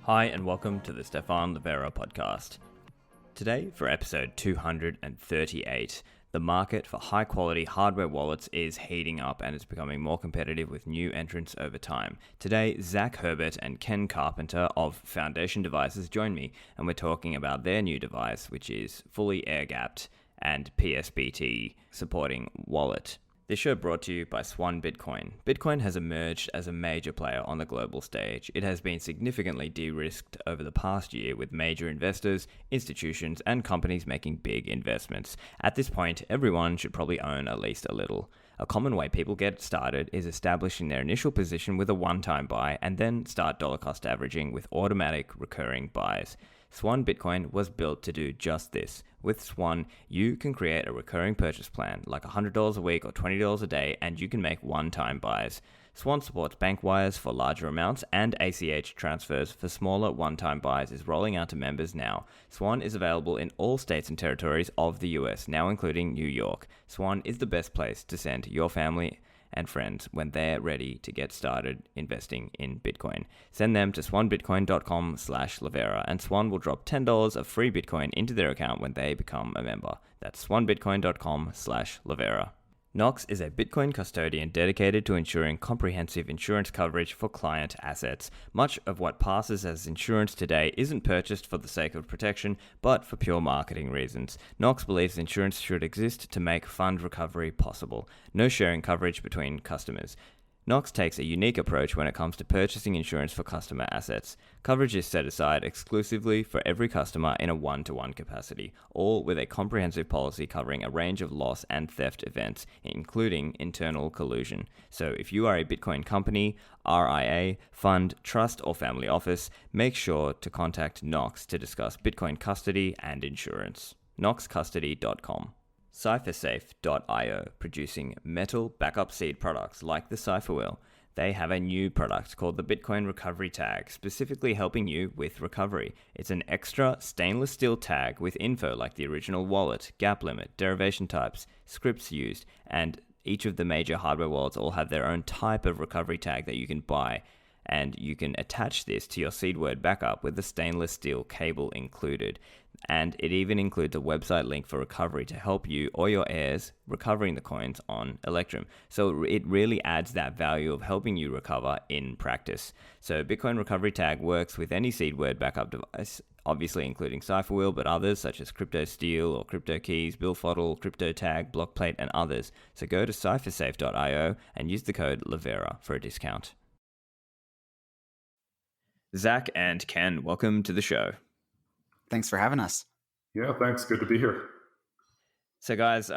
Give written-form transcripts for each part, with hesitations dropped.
Hi, and welcome to the Stefan Livera podcast. Today, for episode 238, the market for high-quality hardware wallets is heating up and it's becoming more competitive with new entrants over time. Today, Zach Herbert and Ken Carpenter of Foundation Devices join me, and we're talking about their new device, which is fully air-gapped and PSBT supporting wallet. This show brought to you by Swan Bitcoin. Bitcoin has emerged as a major player on the global stage. It has been significantly de-risked over the past year with major investors, institutions, and companies making big investments. At this point, everyone should probably own at least a little. A common way people get started is establishing their initial position with a one-time buy and then start dollar cost averaging with automatic recurring buys. Swan Bitcoin was built to do just this. With Swan, you can create a recurring purchase plan, like $100 a week or $20 a day, and you can make one-time buys. Swan supports bank wires for larger amounts, and ACH transfers for smaller one-time buys is rolling out to members now. Swan is available in all states and territories of the US, now including New York. Swan is the best place to send your family and friends when they're ready to get started investing in Bitcoin. Send them to swanbitcoin.com/Livera, and Swan will drop $10 of free Bitcoin into their account when they become a member. That's swanbitcoin.com/Livera. Knox is a Bitcoin custodian dedicated to ensuring comprehensive insurance coverage for client assets. Much of what passes as insurance today isn't purchased for the sake of protection, but for pure marketing reasons. Knox believes insurance should exist to make fund recovery possible. No sharing coverage between customers. Knox takes a unique approach when it comes to purchasing insurance for customer assets. Coverage is set aside exclusively for every customer in a one-to-one capacity, all with a comprehensive policy covering a range of loss and theft events, including internal collusion. So if you are a Bitcoin company, RIA, fund, trust, or family office, make sure to contact Knox to discuss Bitcoin custody and insurance. knoxcustody.com. CipherSafe.io, producing metal backup seed products like the Cipher Wheel. They have a new product called the Bitcoin Recovery Tag, specifically helping you with recovery. It's an extra stainless steel tag with info like the original wallet, gap limit, derivation types, scripts used, and each of the major hardware wallets all have their own type of recovery tag that you can buy. And you can attach this to your seed word backup with the stainless steel cable included. And it even includes a website link for recovery to help you or your heirs recovering the coins on Electrum. So it really adds that value of helping you recover in practice. So Bitcoin Recovery Tag works with any seed word backup device, obviously including Cypherwheel, but others such as CryptoSteel or CryptoKeys, Billfodl, CryptoTag, Blockplate, and others. So go to CipherSafe.io and use the code Livera for a discount. Zach and Ken, welcome to the show. Thanks for having us. Yeah, thanks. Good to be here. So guys,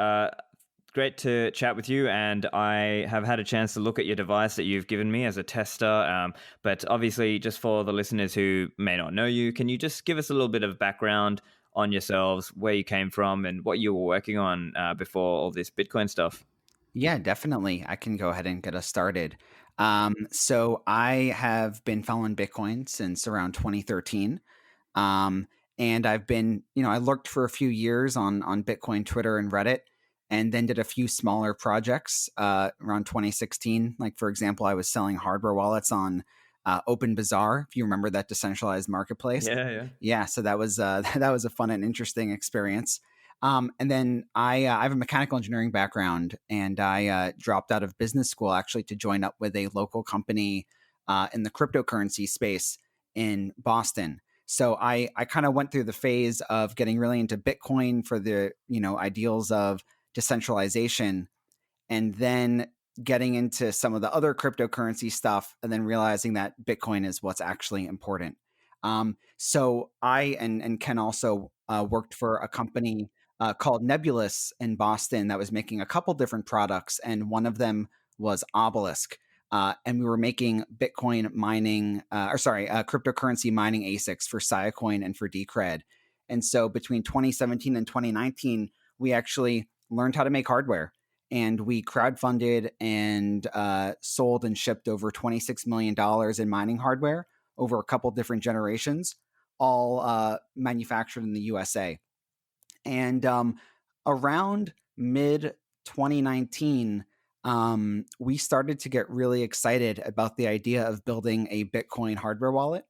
great to chat with you, and I have had a chance to look at your device that you've given me as a tester, but obviously just for the listeners who may not know you, can you just give us a little bit of background on yourselves, where you came from and what you were working on before all this Bitcoin stuff? Yeah, definitely. I can go ahead and get us started. So I have been following Bitcoin since around 2013. And I've been, I lurked for a few years on Bitcoin, Twitter, and Reddit, and then did a few smaller projects around 2016. Like, for example, I was selling hardware wallets on OpenBazaar, if you remember that decentralized marketplace. Yeah. So that was that was a fun and interesting experience. And then I have a mechanical engineering background, and I dropped out of business school actually to join up with a local company in the cryptocurrency space in Boston. So I kind of went through the phase of getting really into Bitcoin for the, ideals of decentralization, and then getting into some of the other cryptocurrency stuff, and then realizing that Bitcoin is what's actually important. So I and Ken also worked for a company called Nebulous in Boston that was making a couple different products, and one of them was Obelisk. And we were making Bitcoin mining, cryptocurrency mining ASICs for Siacoin and for Decred. And so between 2017 and 2019, we actually learned how to make hardware, and we crowdfunded and sold and shipped over $26 million in mining hardware over a couple different generations, all manufactured in the USA. And around mid 2019, we started to get really excited about the idea of building a Bitcoin hardware wallet.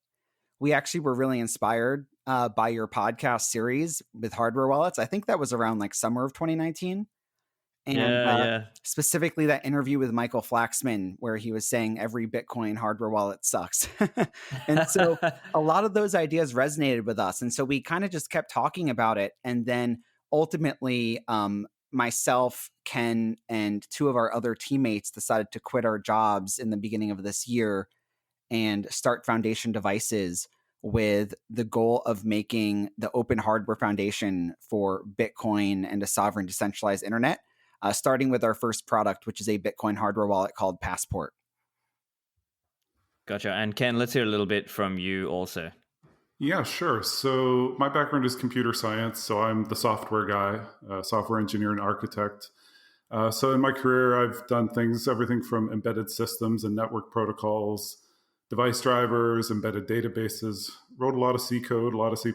we actually were really inspired by your podcast series with hardware wallets. I think that was around like summer of 2019. And Yeah. specifically that interview with Michael Flaxman, where he was saying every Bitcoin hardware wallet sucks. And so a lot of those ideas resonated with us. And so we kind of just kept talking about it. And then ultimately, myself, Ken, and two of our other teammates decided to quit our jobs in the beginning of this year and start Foundation Devices with the goal of making the open hardware foundation for Bitcoin and a sovereign decentralized internet, starting with our first product, which is a Bitcoin hardware wallet called Passport. Gotcha. And Ken, let's hear a little bit from you also. Yeah, sure. So my background is computer science. So I'm the software guy, software engineer and architect. So in my career, I've done things, everything from embedded systems and network protocols, device drivers, embedded databases, wrote a lot of C code, a lot of C++.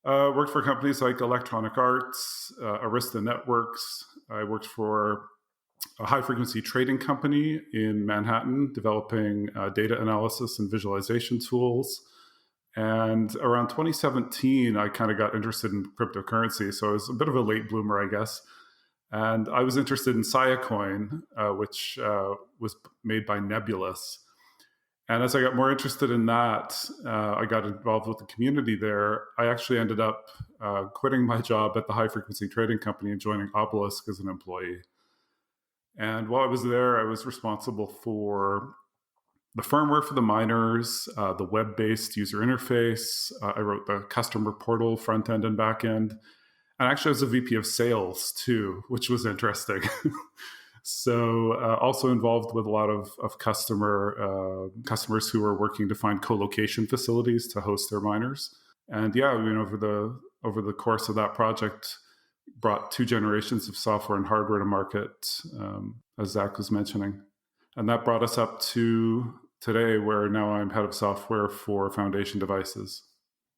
Worked for companies like Electronic Arts, Arista Networks. I worked for a high-frequency trading company in Manhattan, developing data analysis and visualization tools. And around 2017, I kind of got interested in cryptocurrency. So I was a bit of a late bloomer, I guess. And I was interested in Siacoin, which was made by Nebulous. And as I got more interested in that, I got involved with the community there. I actually ended up quitting my job at the high frequency trading company and joining Obelisk as an employee. And while I was there, I was responsible for the firmware for the miners, the web-based user interface. I wrote the customer portal front end and back end. And actually, I was a VP of sales too, which was interesting. So also involved with a lot of customers who were working to find co-location facilities to host their miners. And yeah, over the course of that project, brought two generations of software and hardware to market, as Zach was mentioning. And that brought us up to today, where now I'm head of software for Foundation Devices.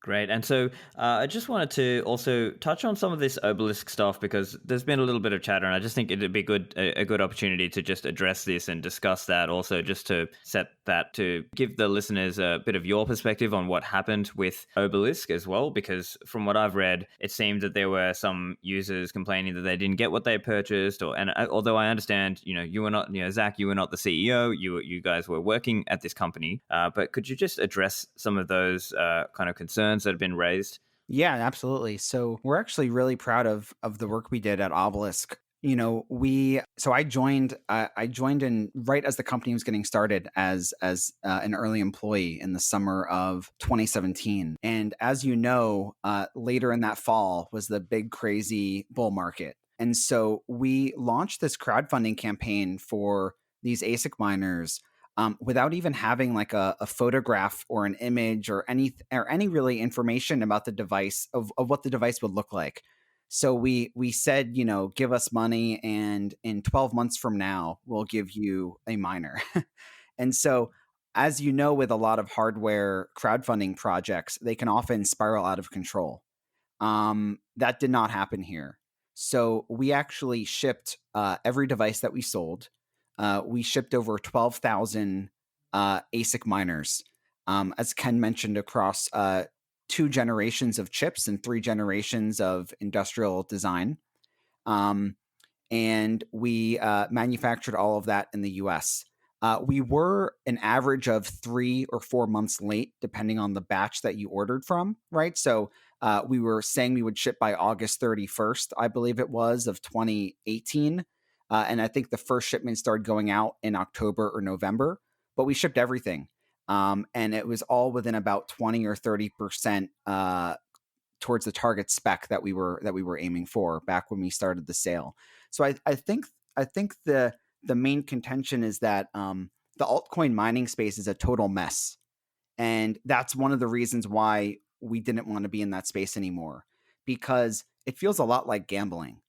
Great. And so I just wanted to also touch on some of this Obelisk stuff, because there's been a little bit of chatter, and I just think it'd be a good opportunity to just address this and discuss that, also just to set that, to give the listeners a bit of your perspective on what happened with Obelisk as well, because from what I've read, it seemed that there were some users complaining that they didn't get what they purchased, although I understand, you were not, Zach, you were not the CEO, you guys were working at this company, but could you just address some of those kind of concerns that have been raised? Yeah, absolutely. So we're actually really proud of the work we did at Obelisk. I joined in right as the company was getting started as an early employee in the summer of 2017. And as you know, later in that fall was the big crazy bull market. And so we launched this crowdfunding campaign for these ASIC miners, without even having like a photograph or an image or any really information about the device of what the device would look like. So we said, give us money, and in 12 months from now, we'll give you a miner. And so, as you know, with a lot of hardware crowdfunding projects, they can often spiral out of control. That did not happen here. So we actually shipped every device that we sold. We shipped over 12,000 ASIC miners, as Ken mentioned, across 2 generations of chips and 3 generations of industrial design. And we manufactured all of that in the US. We were an average of 3 or 4 months late, depending on the batch that you ordered from, right? So we were saying we would ship by August 31st, I believe it was, of 2018. And I think the first shipment started going out in October or November, but we shipped everything. And it was all within about 20 or 30% towards the target spec that we were aiming for back when we started the sale. So I think the main contention is that the altcoin mining space is a total mess. And that's one of the reasons why we didn't want to be in that space anymore, because it feels a lot like gambling.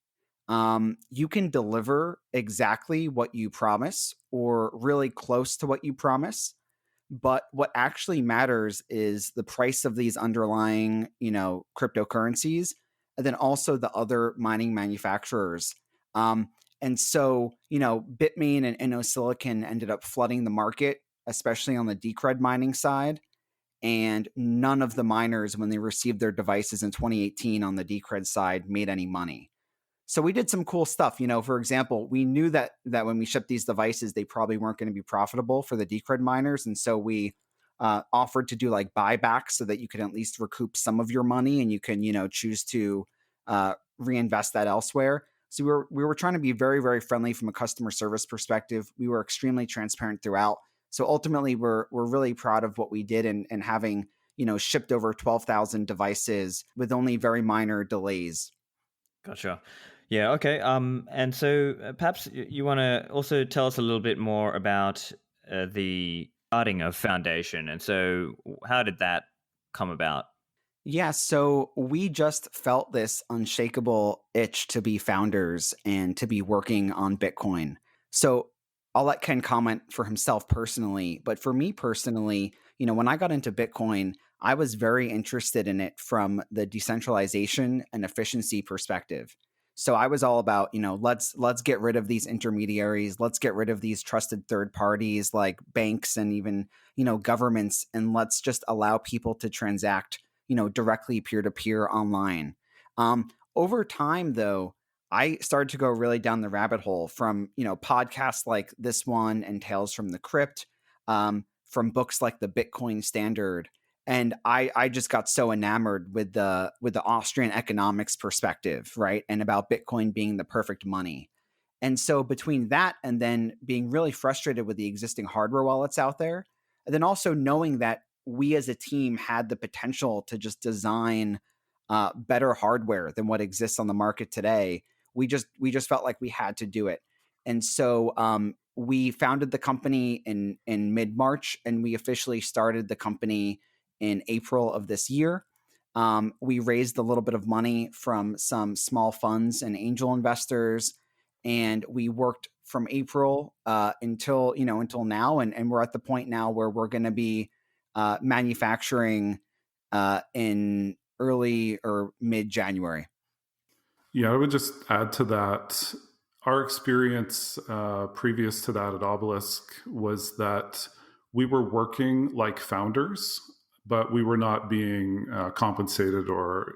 You can deliver exactly what you promise or really close to what you promise. But what actually matters is the price of these underlying, cryptocurrencies, and then also the other mining manufacturers. And so, Bitmain and InnoSilicon ended up flooding the market, especially on the Decred mining side. and none of the miners, when they received their devices in 2018 on the Decred side, made any money. So we did some cool stuff. For example, we knew that when we shipped these devices, they probably weren't going to be profitable for the Decred miners, and so we offered to do like buybacks so that you could at least recoup some of your money, and you can choose to reinvest that elsewhere. So we were trying to be very, very friendly from a customer service perspective. We were extremely transparent throughout. So ultimately, we're really proud of what we did, and having shipped over 12,000 devices with only very minor delays. Gotcha. Yeah. Okay. And so perhaps you want to also tell us a little bit more about the starting of Foundation, and so how did that come about? Yeah, so we just felt this unshakable itch to be founders and to be working on Bitcoin. So I'll let Ken comment for himself personally, but for me personally, when I got into Bitcoin, I was very interested in it from the decentralization and efficiency perspective. So I was all about, let's get rid of these intermediaries, let's get rid of these trusted third parties like banks and even, governments, and let's just allow people to transact directly peer to peer online. Over time, though, I started to go really down the rabbit hole from podcasts like this one and Tales from the Crypt, from books like the Bitcoin Standard, and I just got so enamored with the Austrian economics perspective, right, and about Bitcoin being the perfect money. And so between that and then being really frustrated with the existing hardware wallets out there, and then also knowing that we as a team had the potential to just design better hardware than what exists on the market today, we just felt like we had to do it. And so we founded the company in mid-March, and we officially started the company in April of this year. We raised a little bit of money from some small funds and angel investors, and we worked from April until now, and we're at the point now where we're going to be manufacturing in early or mid January. Yeah, I would just add to that. Our experience previous to that at Obelisk was that we were working like founders, but we were not being compensated or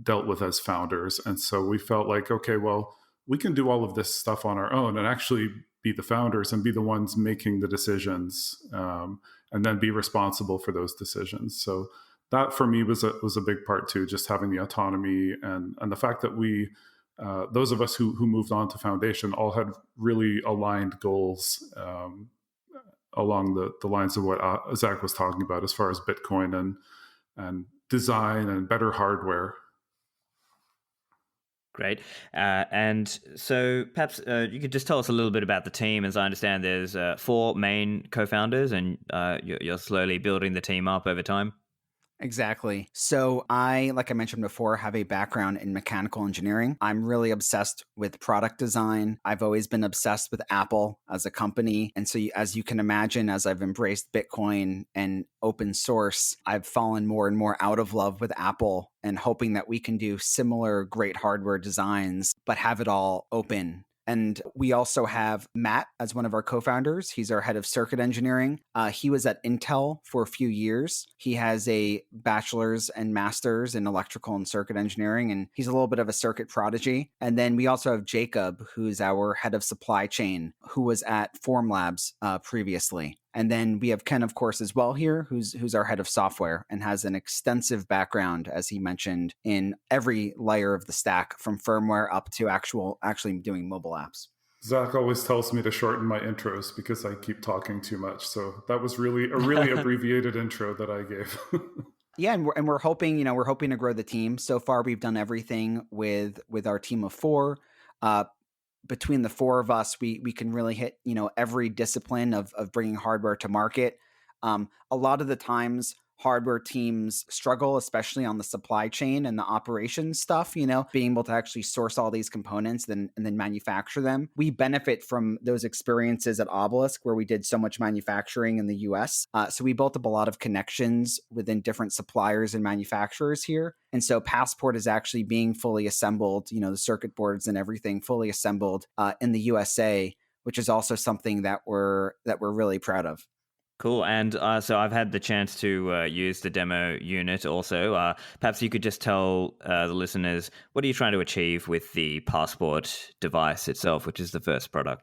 dealt with as founders. And so we felt like, okay, well, we can do all of this stuff on our own and actually be the founders and be the ones making the decisions, and then be responsible for those decisions. So that for me was a big part too, just having the autonomy and the fact that we, those of us who moved on to Foundation, all had really aligned goals along the lines of what Zach was talking about as far as Bitcoin and design and better hardware. Great. And so perhaps you could just tell us a little bit about the team. As I understand, there's 4 main co-founders, and you're slowly building the team up over time. Exactly. So like I mentioned before, have a background in mechanical engineering. I'm really obsessed with product design. I've always been obsessed with Apple as a company. And so as you can imagine, as I've embraced Bitcoin and open source, I've fallen more and more out of love with Apple and hoping that we can do similar great hardware designs, but have it all open. And we also have Matt as one of our co-founders. He's our head of circuit engineering. He was at Intel for a few years. He has a bachelor's and master's in electrical and circuit engineering, and he's a little bit of a circuit prodigy. And then we also have Jacob, who's our head of supply chain, who was at Formlabs previously. And then we have Ken, of course, as well here, who's our head of software and has an extensive background, as he mentioned, in every layer of the stack, from firmware up to actually doing mobile apps. Zach always tells me to shorten my intros because I keep talking too much. So that was really a really abbreviated intro that I gave. Yeah, and we're hoping to grow the team. So far, we've done everything with our team of 4. Between the 4 of us, we can really hit every discipline of bringing hardware to market. A lot of the times, hardware teams struggle, especially on the supply chain and the operations stuff, being able to actually source all these components and then manufacture them. We benefit from those experiences at Obelisk, where we did so much manufacturing in the US. So we built up a lot of connections within different suppliers and manufacturers here. And so Passport is actually being fully assembled, the circuit boards and everything fully assembled in the USA, which is also something that we're really proud of. Cool. And so I've had the chance to use the demo unit also. Perhaps you could just tell the listeners, what are you trying to achieve with the Passport device itself, which is the first product?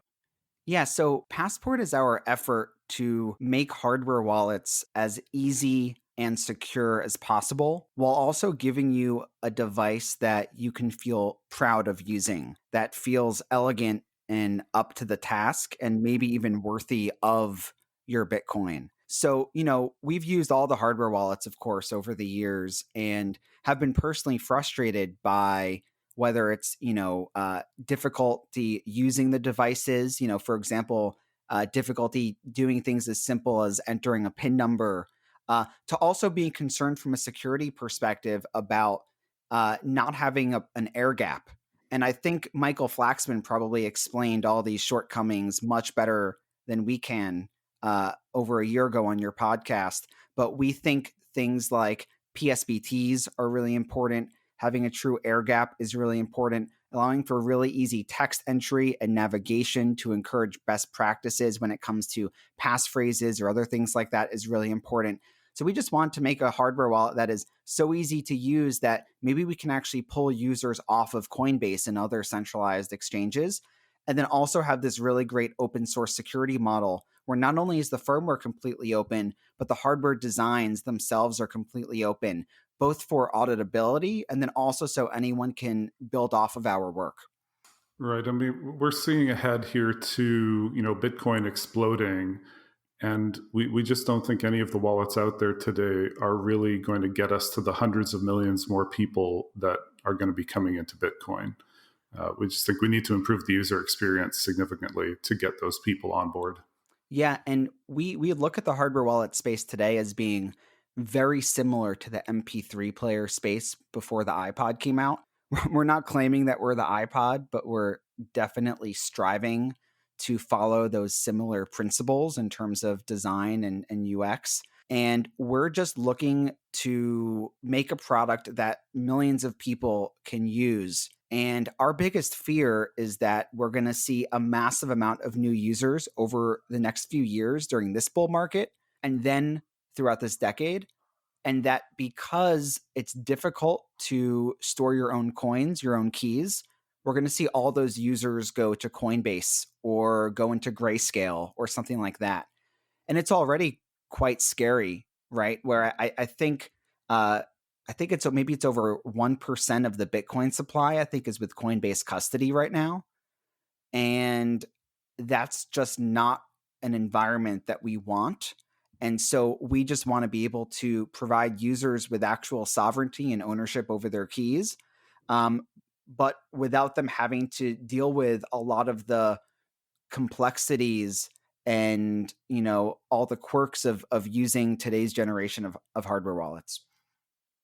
Yeah, so Passport is our effort to make hardware wallets as easy and secure as possible while also giving you a device that you can feel proud of using, that feels elegant and up to the task and maybe even worthy of your Bitcoin. So, we've used all the hardware wallets, of course, over the years and have been personally frustrated by whether it's difficulty using the devices, for example, difficulty doing things as simple as entering a pin number, to also being concerned from a security perspective about not having an air gap. And I think Michael Flaxman probably explained all these shortcomings much better than we can over a year ago on your podcast. But we think things like PSBTs are really important. Having a true air gap is really important. Allowing for really easy text entry and navigation to encourage best practices when it comes to passphrases or other things like that is really important. So we just want to make a hardware wallet that is so easy to use that maybe we can actually pull users off of Coinbase and other centralized exchanges. And then also have this really great open source security model where not only is the firmware completely open, but the hardware designs themselves are completely open, both for auditability and then also so anyone can build off of our work. Right. I mean, we're seeing ahead here to, Bitcoin exploding. And we just don't think any of the wallets out there today are really going to get us to the hundreds of millions more people that are going to be coming into Bitcoin. We just think we need to improve the user experience significantly to get those people on board. Yeah, and we look at the hardware wallet space today as being very similar to the MP3 player space before the iPod came out. We're not claiming that we're the iPod, but we're definitely striving to follow those similar principles in terms of design and UX. And we're just looking to make a product that millions of people can use. And our biggest fear is that we're going to see a massive amount of new users over the next few years during this bull market and then throughout this decade. And that because it's difficult to store your own coins, your own keys, we're going to see all those users go to Coinbase or go into Grayscale or something like that. And it's already quite scary, right? Where I think it's maybe it's over 1% of the Bitcoin supply, I think, is with Coinbase custody right now. And that's just not an environment that we want. And so we just want to be able to provide users with actual sovereignty and ownership over their keys, but without them having to deal with a lot of the complexities and all the quirks of using today's generation of hardware wallets.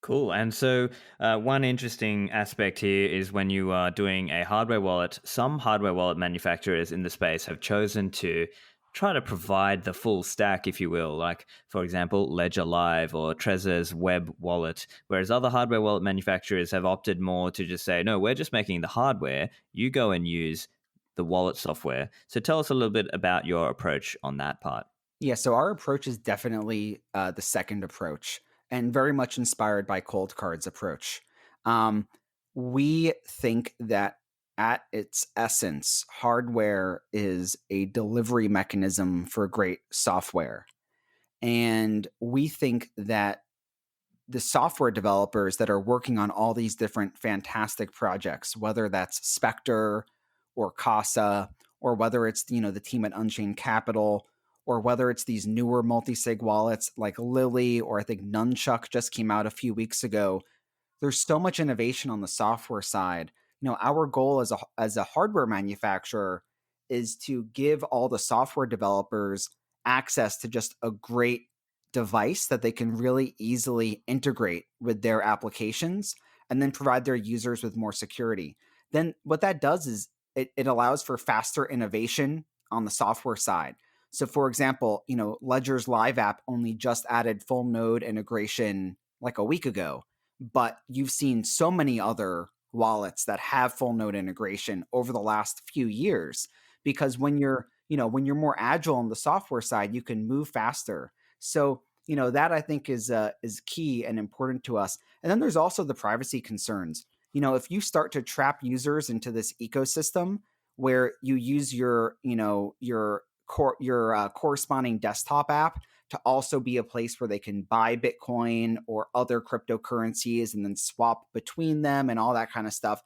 Cool. And so, one interesting aspect here is when you are doing a hardware wallet, some hardware wallet manufacturers in the space have chosen to try to provide the full stack, if you will, like, for example, Ledger Live or Trezor's web wallet, whereas other hardware wallet manufacturers have opted more to just say, no, we're just making the hardware, you go and use the wallet software. So, tell us a little bit about your approach on that part. Yeah, so our approach is definitely the second approach and very much inspired by Cold Card's approach. Um, we think that at its essence, hardware is a delivery mechanism for great software. And we think that the software developers that are working on all these different fantastic projects, whether that's Spectre or Casa, or whether it's the team at Unchained Capital, or whether it's these newer multi-sig wallets like Lily, or I think Nunchuck just came out a few weeks ago. There's so much innovation on the software side. Our goal as a hardware manufacturer is to give all the software developers access to just a great device that they can really easily integrate with their applications and then provide their users with more security. Then what that does is it allows for faster innovation on the software side. So for example, Ledger's Live app only just added full node integration like a week ago, but you've seen so many other wallets that have full node integration over the last few years, because when you're when you're more agile on the software side, you can move faster. So, that I think is key and important to us. And then there's also the privacy concerns. If you start to trap users into this ecosystem where you use your corresponding desktop app to also be a place where they can buy Bitcoin or other cryptocurrencies and then swap between them and all that kind of stuff,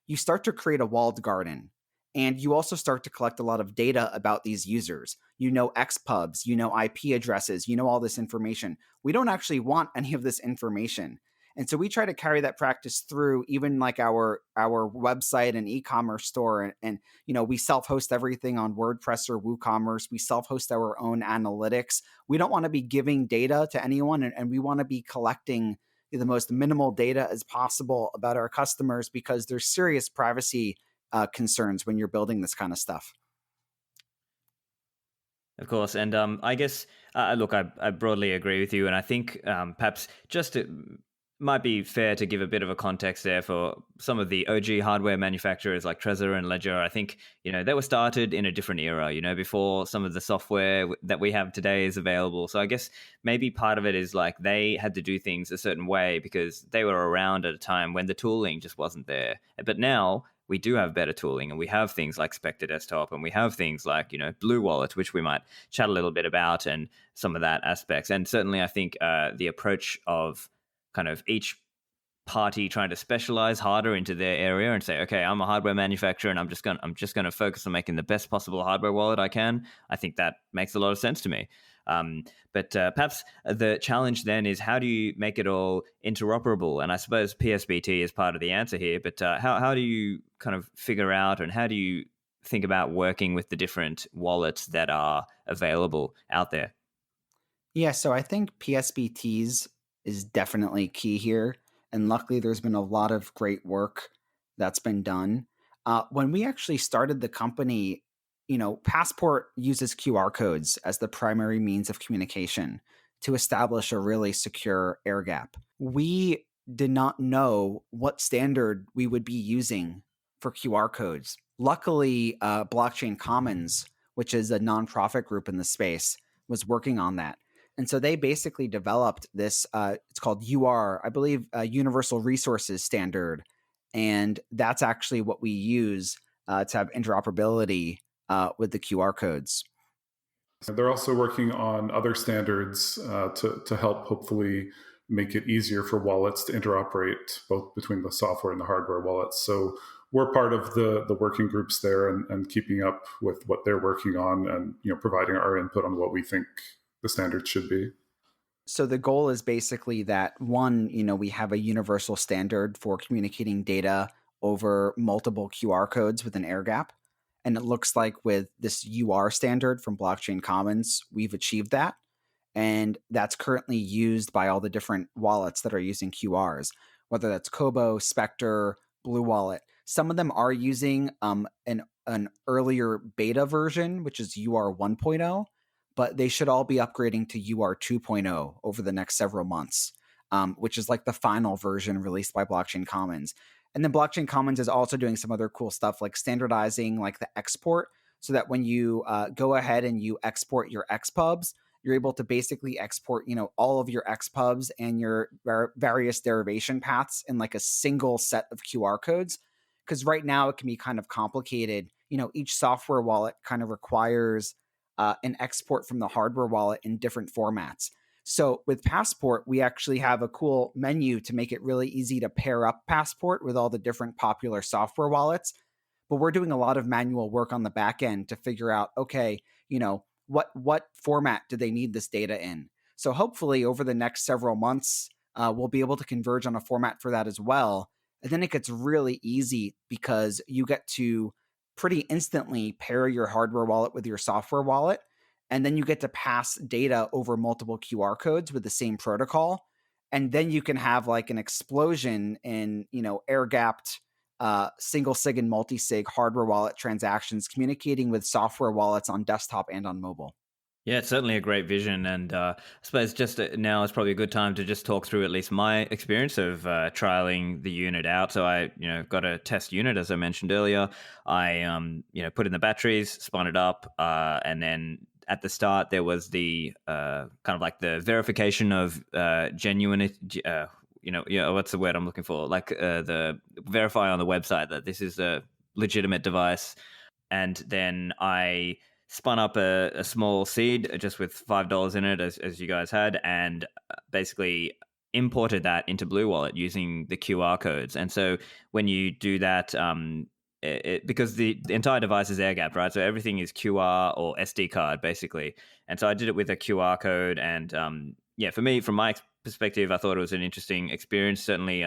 you start to create a walled garden. And you also start to collect a lot of data about these users. XPubs, IP addresses, all this information. We don't actually want any of this information. And so we try to carry that practice through even like our website and e-commerce store. And we self-host everything on WordPress or WooCommerce. We self-host our own analytics. We don't want to be giving data to anyone, and we want to be collecting the most minimal data as possible about our customers, because there's serious privacy concerns when you're building this kind of stuff. Of course, and I guess, look, I broadly agree with you, and I think perhaps might be fair to give a bit of a context there for some of the OG hardware manufacturers like Trezor and Ledger. I think, they were started in a different era, before some of the software that we have today is available. So I guess maybe part of it is like they had to do things a certain way because they were around at a time when the tooling just wasn't there. But now we do have better tooling, and we have things like Spectre Desktop, and we have things like, Blue Wallet, which we might chat a little bit about, and some of that aspects. And certainly I think the approach of kind of each party trying to specialize harder into their area and say, okay, I'm a hardware manufacturer and I'm just going to focus on making the best possible hardware wallet I can. I think that makes a lot of sense to me. But perhaps the challenge then is, how do you make it all interoperable? And I suppose PSBT is part of the answer here, but how do you kind of figure out, and how do you think about working with the different wallets that are available out there? Yeah, so I think PSBTs is definitely key here. And luckily, there's been a lot of great work that's been done. When we actually started the company, Passport uses QR codes as the primary means of communication to establish a really secure air gap. We did not know what standard we would be using for QR codes. Luckily, Blockchain Commons, which is a nonprofit group in the space, was working on that. And so they basically developed this, it's called I believe, Universal Resources Standard. And that's actually what we use to have interoperability with the QR codes. They're also working on other standards to help hopefully make it easier for wallets to interoperate both between the software and the hardware wallets. So we're part of the working groups there, and keeping up with what they're working on, and providing our input on what we think the standards should be. So the goal is basically that, one, we have a universal standard for communicating data over multiple QR codes with an air gap. And it looks like with this standard from Blockchain Commons, we've achieved that. And that's currently used by all the different wallets that are using QRs, whether that's Kobo, Spectre, Blue Wallet. Some of them are using an earlier beta version, which is 1.0. But they should all be upgrading to 2.0 over the next several months, which is like the final version released by Blockchain Commons. And then Blockchain Commons is also doing some other cool stuff, like standardizing like the export, so that when you go ahead and you export your XPubs, you're able to basically export, all of your XPubs and your various derivation paths in like a single set of QR codes. Because right now it can be kind of complicated. Each software wallet kind of requires an export from the hardware wallet in different formats. So with Passport, we actually have a cool menu to make it really easy to pair up Passport with all the different popular software wallets. But we're doing a lot of manual work on the back end to figure out, okay, what format do they need this data in? So hopefully over the next several months, we'll be able to converge on a format for that as well. And then it gets really easy because you get to pretty instantly pair your hardware wallet with your software wallet. And then you get to pass data over multiple QR codes with the same protocol. And then you can have like an explosion in, air gapped single sig and multi sig hardware wallet transactions communicating with software wallets on desktop and on mobile. Yeah, it's certainly a great vision, and I suppose just now is probably a good time to just talk through at least my experience of trialing the unit out. So I, got a test unit as I mentioned earlier. I, put in the batteries, spun it up, and then at the start there was the kind of like the verification of genuine. What's the word I'm looking for? Like the verify on the website that this is a legitimate device, and then I spun up a small seed just with $5 in it, as you guys had, and basically imported that into Blue Wallet using the QR codes. And so when you do that, because the entire device is air gapped, right? So everything is QR or SD card basically. And so I did it with a QR code, and yeah, for me, from my perspective, I thought it was an interesting experience. Certainly,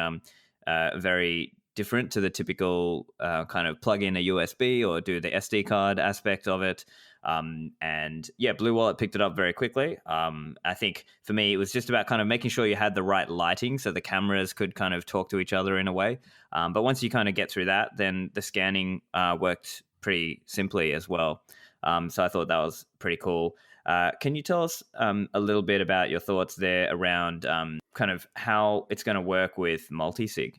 very different to the typical kind of plug in a USB or do the SD card aspect of it. And yeah, Blue Wallet picked it up very quickly. I think for me, it was just about kind of making sure you had the right lighting so the cameras could kind of talk to each other in a way. But once you kind of get through that, then the scanning worked pretty simply as well. So I thought that was pretty cool. Can you tell us a little bit about your thoughts there around kind of how it's going to work with multi-sig?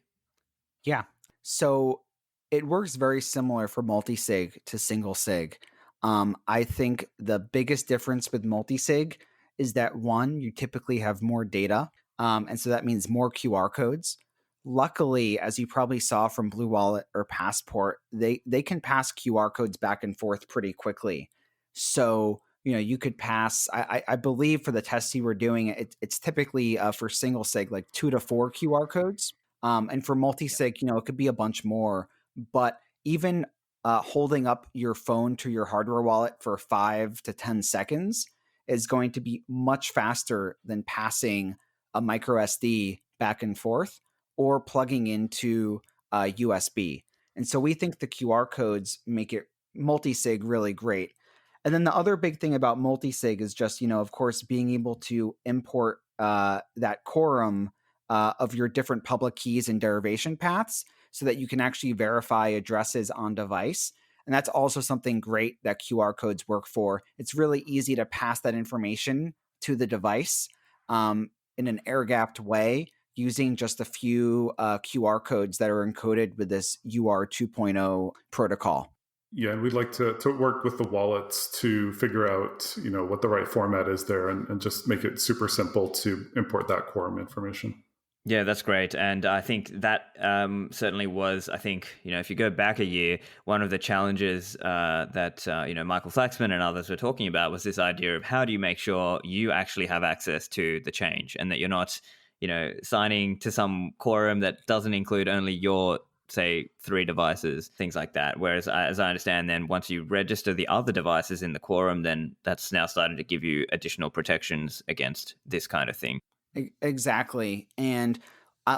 Yeah. So it works very similar for multi-sig to single sig. I think the biggest difference with multi-sig is that one, you typically have more data. And so that means more QR codes. Luckily, as you probably saw from Blue Wallet or Passport, they can pass QR codes back and forth pretty quickly. So, you could pass, I believe for the tests you were doing, it's typically for single sig, like 2 to 4 QR codes. And for multi-sig, it could be a bunch more. But even holding up your phone to your hardware wallet for 5 to 10 seconds is going to be much faster than passing a micro SD back and forth or plugging into USB. And so we think the QR codes make it multi-sig really great. And then the other big thing about multi-sig is just, of course, being able to import that quorum of your different public keys and derivation paths so that you can actually verify addresses on device. And that's also something great that QR codes work for. It's really easy to pass that information to the device in an air-gapped way using just a few QR codes that are encoded with this UR 2.0 protocol. Yeah, and we'd like to work with the wallets to figure out, what the right format is there and just make it super simple to import that quorum information. Yeah, that's great. And I think that certainly was, I think, if you go back a year, one of the challenges that, Michael Flaxman and others were talking about was this idea of how do you make sure you actually have access to the change and that you're not, signing to some quorum that doesn't include only your, say, 3 devices, things like that. Whereas, as I understand, then once you register the other devices in the quorum, then that's now starting to give you additional protections against this kind of thing. Exactly. And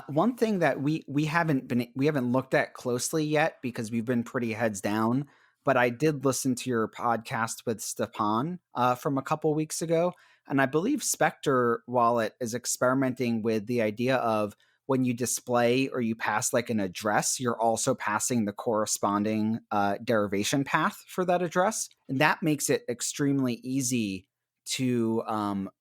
one thing that we haven't looked at closely yet because we've been pretty heads down, but I did listen to your podcast with Stepan from a couple weeks ago, and I believe Spectre Wallet is experimenting with the idea of when you display or you pass like an address, you're also passing the corresponding derivation path for that address, and that makes it extremely easy to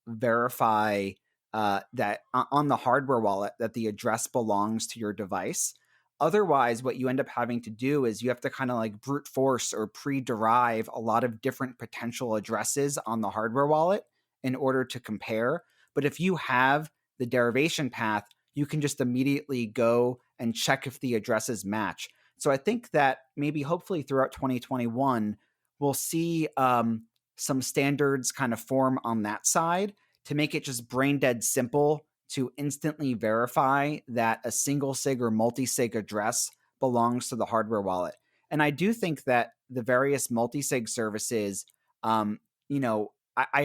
verify that on the hardware wallet that the address belongs to your device. Otherwise, what you end up having to do is you have to kind of like brute force or pre-derive a lot of different potential addresses on the hardware wallet in order to compare. But if you have the derivation path, you can just immediately go and check if the addresses match. So I think that maybe hopefully throughout 2021, we'll see some standards kind of form on that side to make it just brain dead simple to instantly verify that a single sig or multi-sig address belongs to the hardware wallet. And I do think that the various multi-sig services, I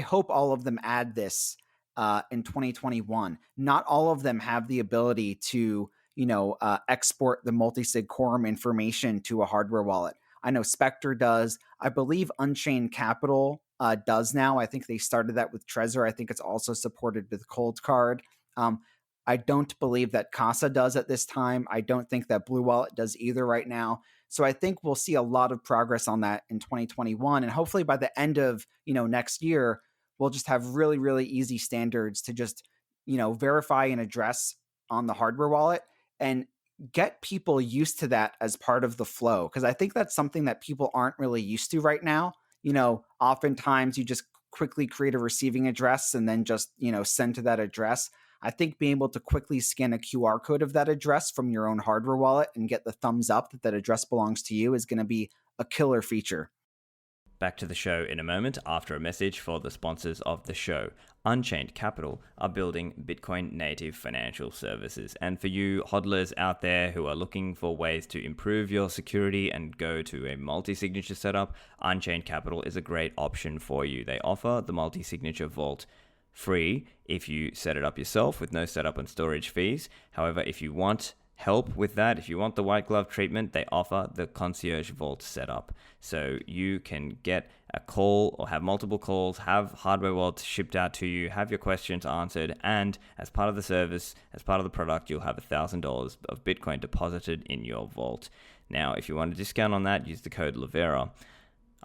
hope all of them add this in 2021. Not all of them have the ability to, export the multi-sig quorum information to a hardware wallet. I know Spectre does. I believe Unchained Capital does now. I think they started that with Trezor. I think it's also supported with Cold Card. I don't believe that Casa does at this time. I don't think that Blue Wallet does either right now. So I think we'll see a lot of progress on that in 2021. And hopefully by the end of next year, we'll just have really, really easy standards to just, verify an address on the hardware wallet and get people used to that as part of the flow. Cause I think that's something that people aren't really used to right now. Oftentimes you just quickly create a receiving address and then just, send to that address. I think being able to quickly scan a QR code of that address from your own hardware wallet and get the thumbs up that that address belongs to you is going to be a killer feature. Back to the show in a moment after a message for the sponsors of the show. Unchained Capital are building Bitcoin native financial services. And for you hodlers out there who are looking for ways to improve your security and go to a multi-signature setup, Unchained Capital is a great option for you. They offer the multi-signature vault free if you set it up yourself with no setup and storage fees. However, if you want help with that, if you want the white glove treatment, they offer the concierge vault setup. So you can get a call or have multiple calls, have hardware wallets shipped out to you, have your questions answered, and as part of the service, as part of the product, you'll have $1,000 of Bitcoin deposited in your vault. Now, if you want a discount on that, use the code Livera.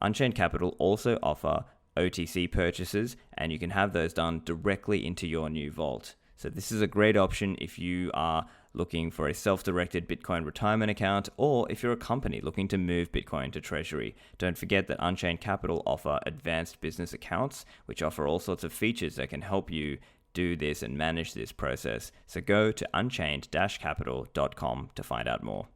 Unchained Capital also offer OTC purchases, and you can have those done directly into your new vault. So this is a great option if you are looking for a self-directed Bitcoin retirement account, or if you're a company looking to move Bitcoin to Treasury. Don't forget that Unchained Capital offer advanced business accounts, which offer all sorts of features that can help you do this and manage this process. So go to unchained-capital.com to find out more.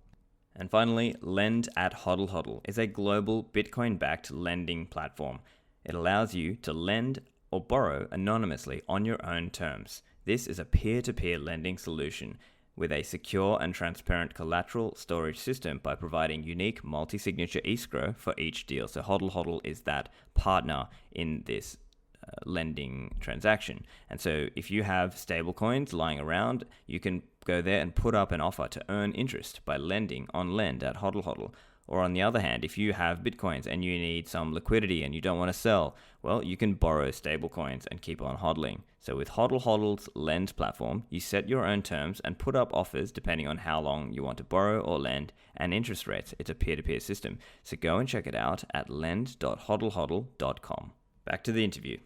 And finally, Lend at Hodl Hodl is a global Bitcoin-backed lending platform. It allows you to lend or borrow anonymously on your own terms. This is a peer-to-peer lending solution with a secure and transparent collateral storage system by providing unique multi-signature escrow for each deal. So Hodl Hodl is that partner in this lending transaction. And so if you have stable coins lying around, you can go there and put up an offer to earn interest by lending on Lend at Hodl Hodl. Or on the other hand, if you have Bitcoins and you need some liquidity and you don't want to sell, well, you can borrow stable coins and keep on hodling. So with Hodl Hodl's Lend platform, you set your own terms and put up offers depending on how long you want to borrow or lend and interest rates. It's a peer-to-peer system. So go and check it out at lend.hodlhodl.com. Back to the interview.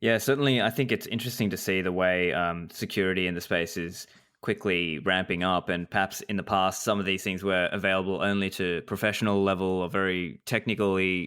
Yeah, certainly I think it's interesting to see the way security in the space is quickly ramping up, and perhaps in the past some of these things were available only to professional level or very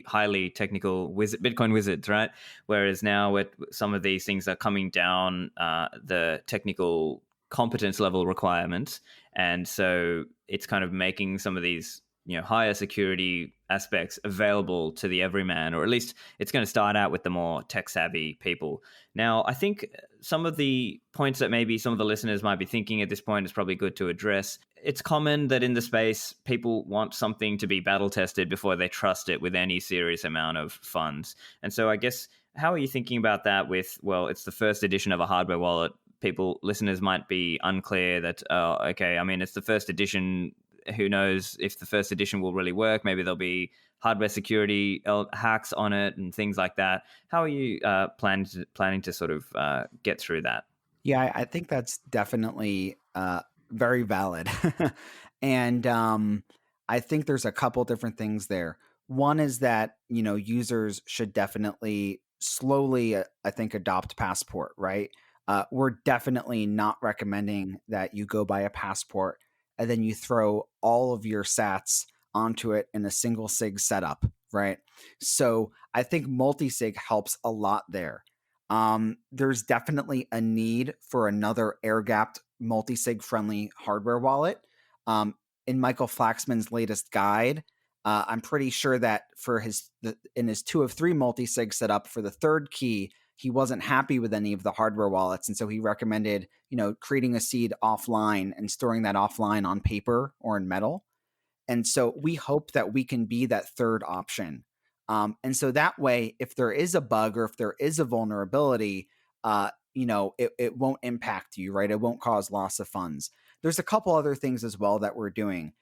highly technical Bitcoin wizards, right? Whereas now with some of these things are coming down the technical competence level requirements, and so it's kind of making some of these higher security aspects available to the everyman, or at least it's going to start out with the more tech savvy people. Now, I think some of the points that maybe some of the listeners might be thinking at this point is probably good to address. It's common that in the space, people want something to be battle tested before they trust it with any serious amount of funds. And so I guess, how are you thinking about that with, well, it's the first edition of a hardware wallet. Listeners might be unclear that, it's the first edition. Who knows if the first edition will really work? Maybe there'll be hardware security hacks on it and things like that. How are you planning to sort of get through that? Yeah, I think that's definitely very valid. And I think there's a couple different things there. One is that, users should definitely slowly, I think, adopt Passport, right? We're definitely not recommending that you go buy a Passport and then you throw all of your sats onto it in a single sig setup, right? So I think multi-sig helps a lot there. There's definitely a need for another air-gapped multi-sig friendly hardware wallet. In Michael Flaxman's latest guide, I'm pretty sure that in his 2 of 3 multi-sig setup for the third key, he wasn't happy with any of the hardware wallets. And so he recommended, creating a seed offline and storing that offline on paper or in metal. And so we hope that we can be that third option. And so that way, if there is a bug or if there is a vulnerability, it won't impact you, right? It won't cause loss of funds. There's a couple other things as well that we're doing.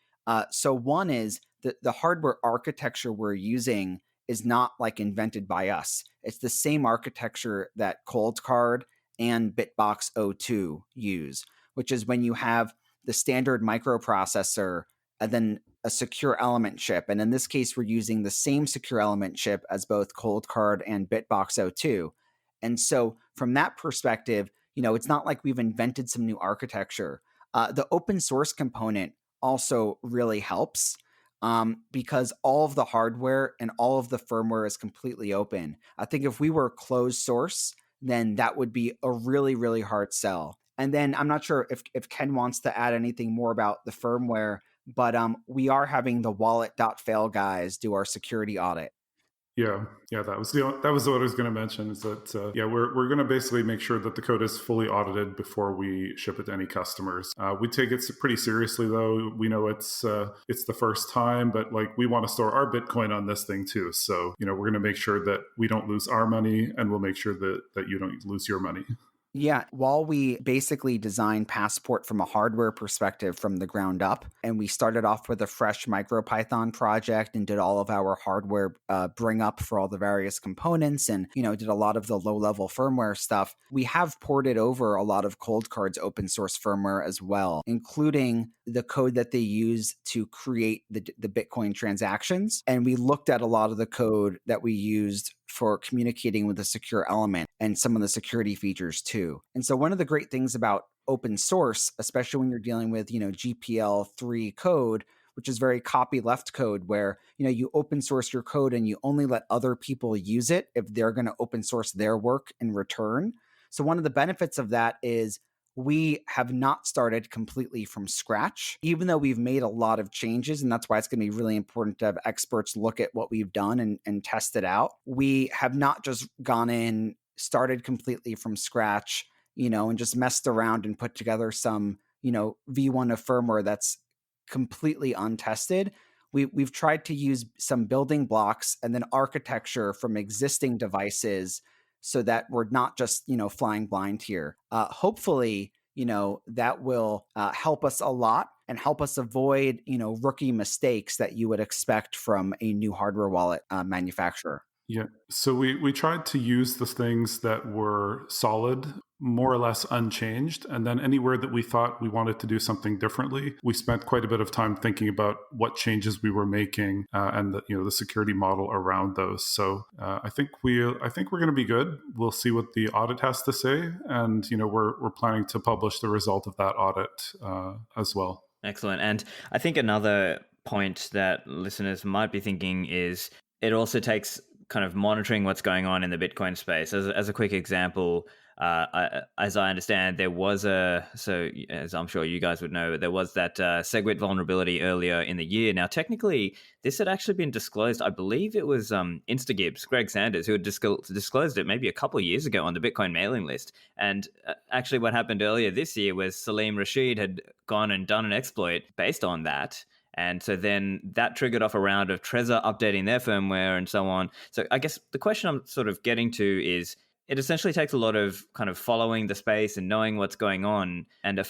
So one is the hardware architecture we're using is not like invented by us. It's the same architecture that Coldcard and Bitbox02 use, which is when you have the standard microprocessor and then a secure element chip. And in this case, we're using the same secure element chip as both Coldcard and Bitbox02. And so from that perspective, it's not like we've invented some new architecture. The open source component also really helps because all of the hardware and all of the firmware is completely open. I think if we were closed source, then that would be a really, really hard sell. And then I'm not sure if Ken wants to add anything more about the firmware, but we are having the wallet.fail guys do our security audit. Yeah, that was what I was going to mention. Is that we're going to basically make sure that the code is fully audited before we ship it to any customers. We take it pretty seriously, though. We know it's the first time, but like we want to store our Bitcoin on this thing too. So we're going to make sure that we don't lose our money, and we'll make sure that you don't lose your money. Yeah, while we basically designed Passport from a hardware perspective from the ground up, and we started off with a fresh MicroPython project and did all of our hardware bring up for all the various components and, did a lot of the low-level firmware stuff, we have ported over a lot of Coldcard's open source firmware as well, including the code that they use to create the Bitcoin transactions. And we looked at a lot of the code that we used for communicating with a secure element and some of the security features too. And so one of the great things about open source, especially when you're dealing with, GPL3 code, which is very copyleft code where, you open source your code and you only let other people use it if they're going to open source their work in return. So one of the benefits of that is we have not started completely from scratch, even though we've made a lot of changes. And that's why it's going to be really important to have experts look at what we've done and test it out. We have not just gone in, started completely from scratch, and just messed around and put together some, V1 of firmware that's completely untested. We've tried to use some building blocks and then architecture from existing devices so that we're not just, flying blind here. Hopefully, that will help us a lot and help us avoid, rookie mistakes that you would expect from a new hardware wallet manufacturer. Yeah. So we tried to use the things that were solid, more or less unchanged. And then anywhere that we thought we wanted to do something differently, we spent quite a bit of time thinking about what changes we were making and the security model around those. So I think we're going to be good. We'll see what the audit has to say, and we're planning to publish the result of that audit as well. Excellent. And I think another point that listeners might be thinking is it also takes kind of monitoring what's going on in the Bitcoin space. As a quick example, as I understand, there was as I'm sure you guys would know, there was that SegWit vulnerability earlier in the year. Now, technically, this had actually been disclosed. I believe it was Instagib's Greg Sanders who had disclosed it maybe a couple of years ago on the Bitcoin mailing list. And actually what happened earlier this year was Salim Rashid had gone and done an exploit based on that. And so then that triggered off a round of Trezor updating their firmware and so on. So I guess the question I'm sort of getting to is, it essentially takes a lot of kind of following the space and knowing what's going on, and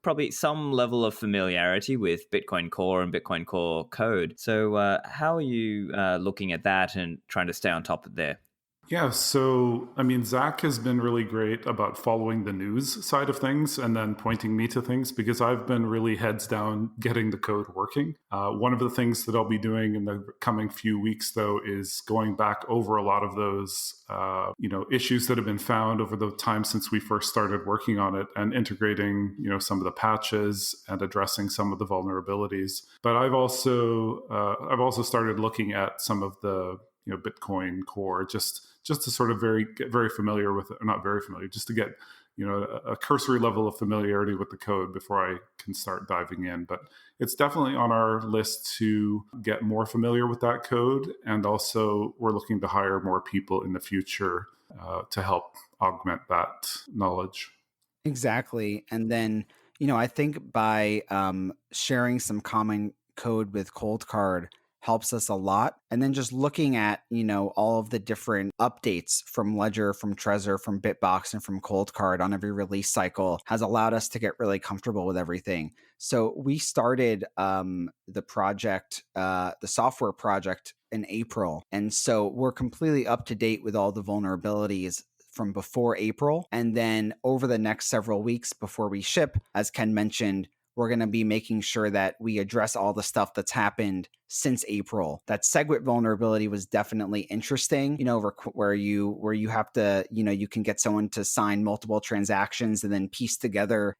probably some level of familiarity with Bitcoin Core and Bitcoin Core code. So how are you looking at that and trying to stay on top of there? Yeah, so I mean, Zach has been really great about following the news side of things and then pointing me to things, because I've been really heads down getting the code working. One of the things that I'll be doing in the coming few weeks, though, is going back over a lot of those issues that have been found over the time since we first started working on it, and integrating some of the patches and addressing some of the vulnerabilities. But I've also started looking at some of the Bitcoin Core just to sort of get very familiar with it, or not very familiar, just to get a cursory level of familiarity with the code before I can start diving in. But it's definitely on our list to get more familiar with that code, and also we're looking to hire more people in the future to help augment that knowledge. Exactly. And then I think by sharing some common code with Coldcard helps us a lot. And then just looking at, all of the different updates from Ledger, from Trezor, from Bitbox, and from Coldcard on every release cycle has allowed us to get really comfortable with everything. So we started the project, the software project, in April. And so we're completely up to date with all the vulnerabilities from before April. And then over the next several weeks before we ship, as Ken mentioned, we're going to be making sure that we address all the stuff that's happened since April. That SegWit vulnerability was definitely interesting, where you have to, you can get someone to sign multiple transactions and then piece together,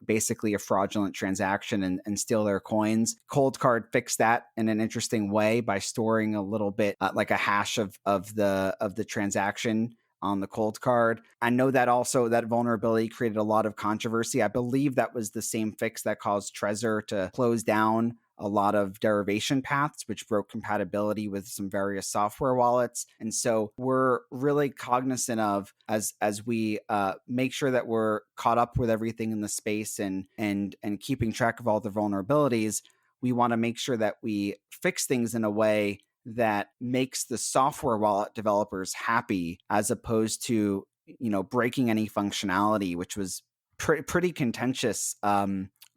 basically a fraudulent transaction and steal their coins. Coldcard fixed that in an interesting way by storing a little bit like a hash of the transaction on the cold card. I know that also that vulnerability created a lot of controversy. I believe that was the same fix that caused Trezor to close down a lot of derivation paths, which broke compatibility with some various software wallets. And so we're really cognizant of, as we make sure that we're caught up with everything in the space and keeping track of all the vulnerabilities, we want to make sure that we fix things in a way that makes the software wallet developers happy, as opposed to, breaking any functionality, which was pretty contentious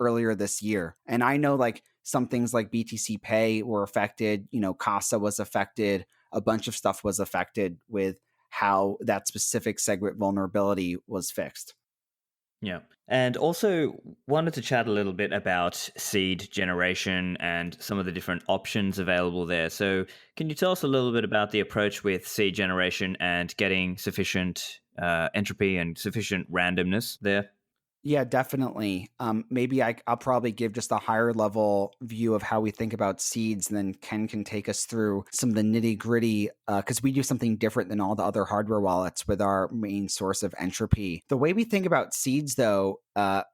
earlier this year. And I know like some things like BTC Pay were affected, Casa was affected, a bunch of stuff was affected with how that specific SegWit vulnerability was fixed. Yeah. And also wanted to chat a little bit about seed generation and some of the different options available there. So can you tell us a little bit about the approach with seed generation and getting sufficient entropy and sufficient randomness there? Yeah, definitely. Maybe I'll probably give just a higher level view of how we think about seeds, and then Ken can take us through some of the nitty gritty, because we do something different than all the other hardware wallets with our main source of entropy. The way we think about seeds, though,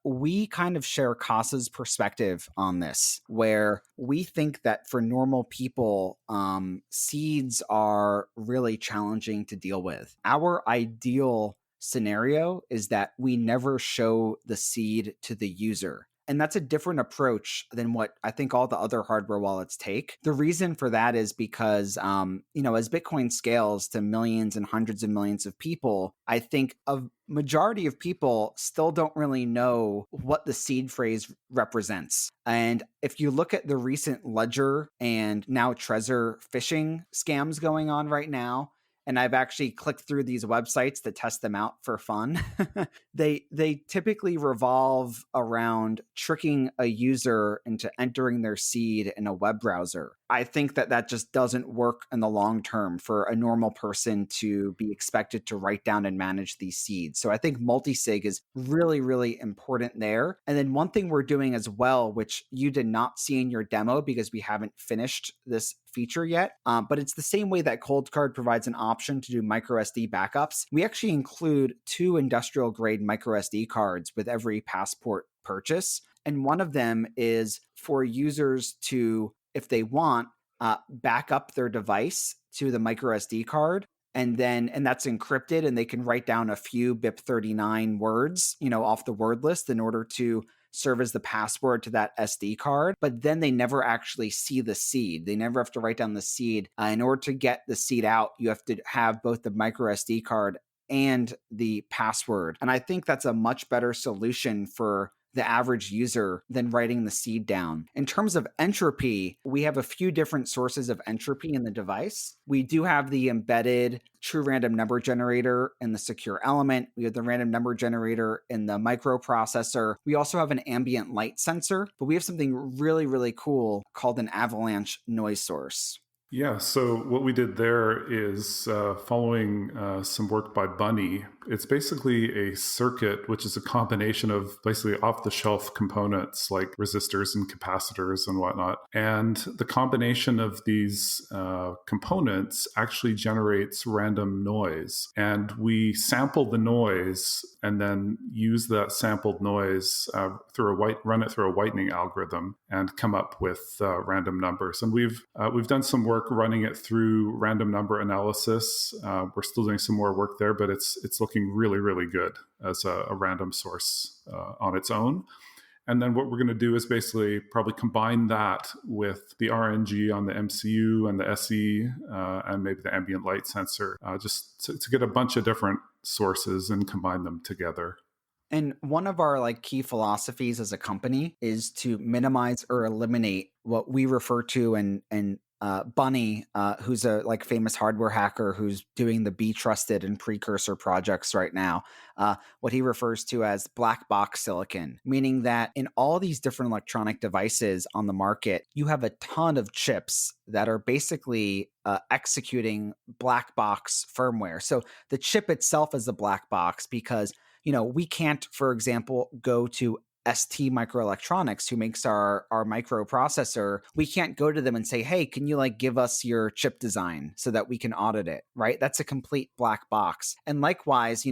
we kind of share Casa's perspective on this, where we think that for normal people, seeds are really challenging to deal with. Our ideal scenario is that we never show the seed to the user. And that's a different approach than what I think all the other hardware wallets take. The reason for that is because, as Bitcoin scales to millions and hundreds of millions of people, I think a majority of people still don't really know what the seed phrase represents. And if you look at the recent Ledger and now Trezor phishing scams going on right now, and I've actually clicked through these websites to test them out for fun, they typically revolve around tricking a user into entering their seed in a web browser. I think that just doesn't work in the long term for a normal person to be expected to write down and manage these seeds. So I think multisig is really, really important there. And then one thing we're doing as well, which you did not see in your demo because we haven't finished this feature yet, but it's the same way that Coldcard provides an option to do microSD backups. We actually include 2 industrial grade microSD cards with every Passport purchase. And one of them is for users to, if they want, back up their device to the microSD card. And that's encrypted, and they can write down a few BIP39 words, off the word list in order to serve as the password to that SD card. But then they never actually see the seed. They never have to write down the seed. In order to get the seed out, you have to have both the microSD card and the password. And I think that's a much better solution for the average user than writing the seed down. In terms of entropy, we have a few different sources of entropy in the device. We do have the embedded true random number generator in the secure element. We have the random number generator in the microprocessor. We also have an ambient light sensor, but we have something really, really cool called an avalanche noise source. Yeah, so what we did there is following some work by Bunny. It's basically a circuit, which is a combination of basically off-the-shelf components like resistors and capacitors and whatnot. And the combination of these components actually generates random noise. And we sample the noise and then use that sampled noise run it through a whitening algorithm and come up with random numbers. And we've done some work running it through random number analysis. We're still doing some more work there, but it's looking really, really good as a random source on its own. And then what we're going to do is basically probably combine that with the RNG on the MCU and the SE and maybe the ambient light sensor, just to get a bunch of different sources and combine them together. And one of our key philosophies as a company is to minimize or eliminate what we refer to and Bunny, who's a like famous hardware hacker who's doing the Be Trusted and Precursor projects right now, what he refers to as black box silicon, meaning that in all these different electronic devices on the market, you have a ton of chips that are basically executing black box firmware. So the chip itself is a black box because we can't, for example, go to ST Microelectronics, who makes our microprocessor. We can't go to them and say, hey, can you like give us your chip design so that we can audit it, right? That's a complete black box. And likewise,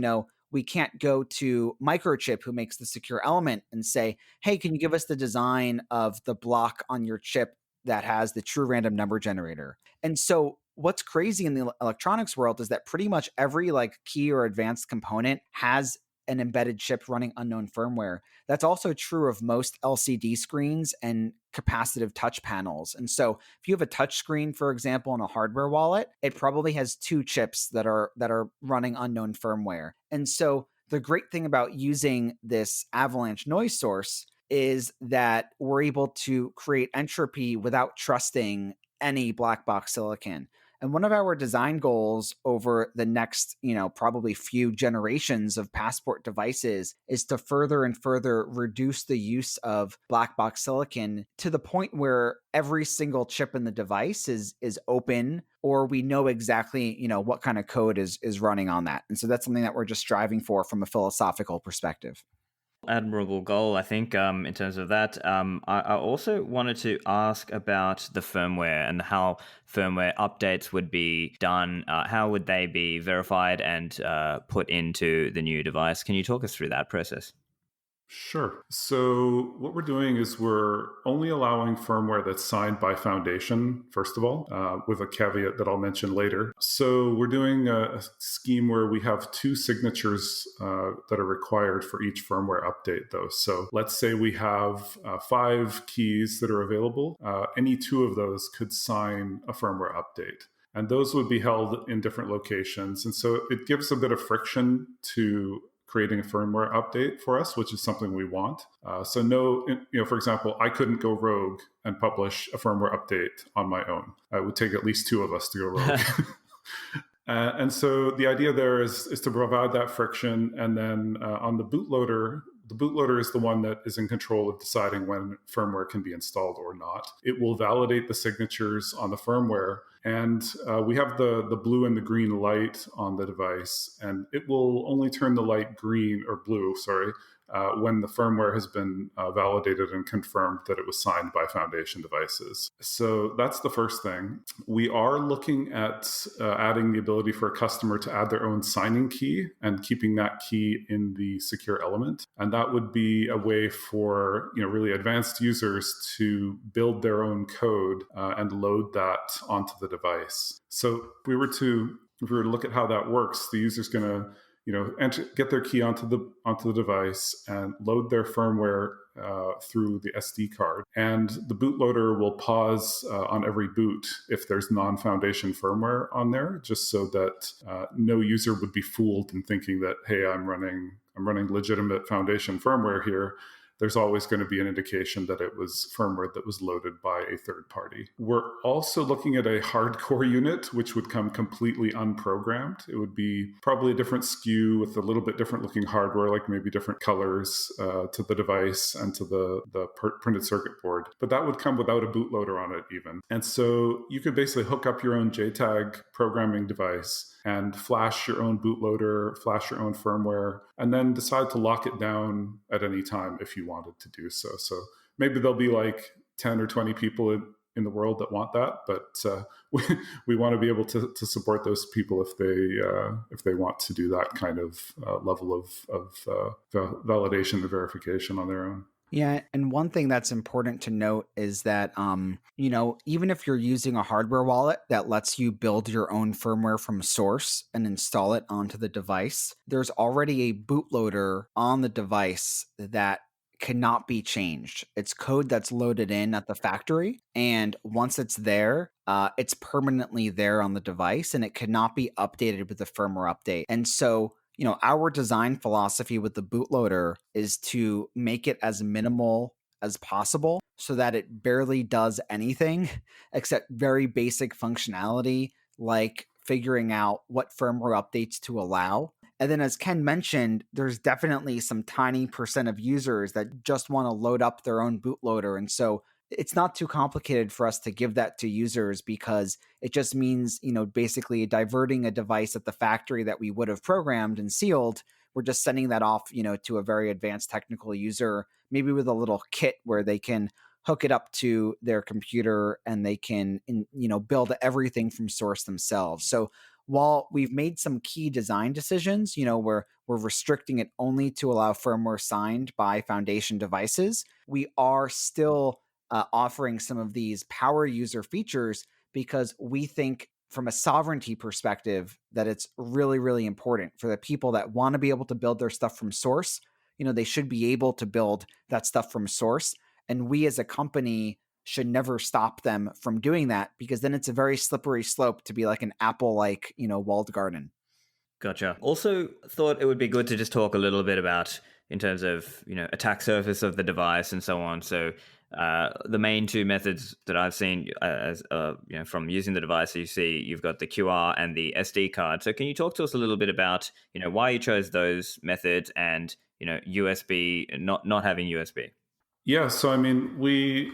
we can't go to Microchip, who makes the secure element, and say, hey, can you give us the design of the block on your chip that has the true random number generator? And so what's crazy in the electronics world is that pretty much every like key or advanced component has an embedded chip running unknown firmware. That's also true of most LCD screens and capacitive touch panels. And so if you have a touch screen, for example, in a hardware wallet, it probably has two chips that are running unknown firmware. And so the great thing about using this avalanche noise source is that we're able to create entropy without trusting any black box silicon. And one of our design goals over the next, probably few generations of Passport devices is to further and further reduce the use of black box silicon to the point where every single chip in the device is open, or we know exactly, what kind of code is running on that. And so that's something that we're just striving for from a philosophical perspective. Admirable goal, I think, in terms of that. I also wanted to ask about the firmware and how firmware updates would be done. How would they be verified and put into the new device? Can you talk us through that process? Sure. So what we're doing is we're only allowing firmware that's signed by Foundation, first of all, with a caveat that I'll mention later. So we're doing a scheme where we have two signatures that are required for each firmware update, though. So let's say we have 5 keys that are available. Any 2 of those could sign a firmware update. And those would be held in different locations. And so it gives a bit of friction to creating a firmware update for us, which is something we want. So for example, I couldn't go rogue and publish a firmware update on my own. It would take at least 2 of us to go rogue. And so the idea there is to provide that friction. And then on the bootloader is the one that is in control of deciding when firmware can be installed or not. It will validate the signatures on the firmware. And we have the blue and the green light on the device. And it will only turn the light green or blue, when the firmware has been validated and confirmed that it was signed by Foundation devices. So that's the first thing. We are looking at adding the ability for a customer to add their own signing key and keeping that key in the secure element. And that would be a way for really advanced users to build their own code and load that onto the device. So if we were to look at how that works, the user's going to get their key onto the device and load their firmware through the SD card. And the bootloader will pause on every boot if there's non-Foundation firmware on there, just so that no user would be fooled in thinking that, hey, I'm running legitimate Foundation firmware here. There's always going to be an indication that it was firmware that was loaded by a third party. We're also looking at a hardcore unit, which would come completely unprogrammed. It would be probably a different SKU with a little bit different looking hardware, like maybe different colors to the device and to the printed circuit board. But that would come without a bootloader on it even. And so you could basically hook up your own JTAG programming device and flash your own bootloader, flash your own firmware, and then decide to lock it down at any time if you wanted to do so. So maybe there'll be like 10 or 20 people in the world that want that, but we want to be able to support those people if they want to do that kind of level of validation and verification on their own. Yeah, and one thing that's important to note is that, even if you're using a hardware wallet that lets you build your own firmware from source and install it onto the device, there's already a bootloader on the device that cannot be changed. It's code that's loaded in at the factory, and once it's there, it's permanently there on the device, and it cannot be updated with the firmware update. And so our design philosophy with the bootloader is to make it as minimal as possible so that it barely does anything except very basic functionality, like figuring out what firmware updates to allow. And then, as Ken mentioned, there's definitely some tiny percent of users that just want to load up their own bootloader. And so it's not too complicated for us to give that to users, because it just means, basically diverting a device at the factory that we would have programmed and sealed. We're just sending that off, to a very advanced technical user, maybe with a little kit where they can hook it up to their computer and they can, build everything from source themselves. So while we've made some key design decisions, we're restricting it only to allow firmware signed by foundation devices, we are still offering some of these power user features, because we think from a sovereignty perspective that it's really, really important for the people that want to be able to build their stuff from source. They should be able to build that stuff from source. And we as a company should never stop them from doing that, because then it's a very slippery slope to be like an Apple-like, walled garden. Gotcha. Also thought it would be good to just talk a little bit about, in terms of, attack surface of the device and so on. So the main two methods that I've seen from using the device, you've got the QR and the SD card. So can you talk to us a little bit about, why you chose those methods and, USB, not having USB? Yeah, so I mean, we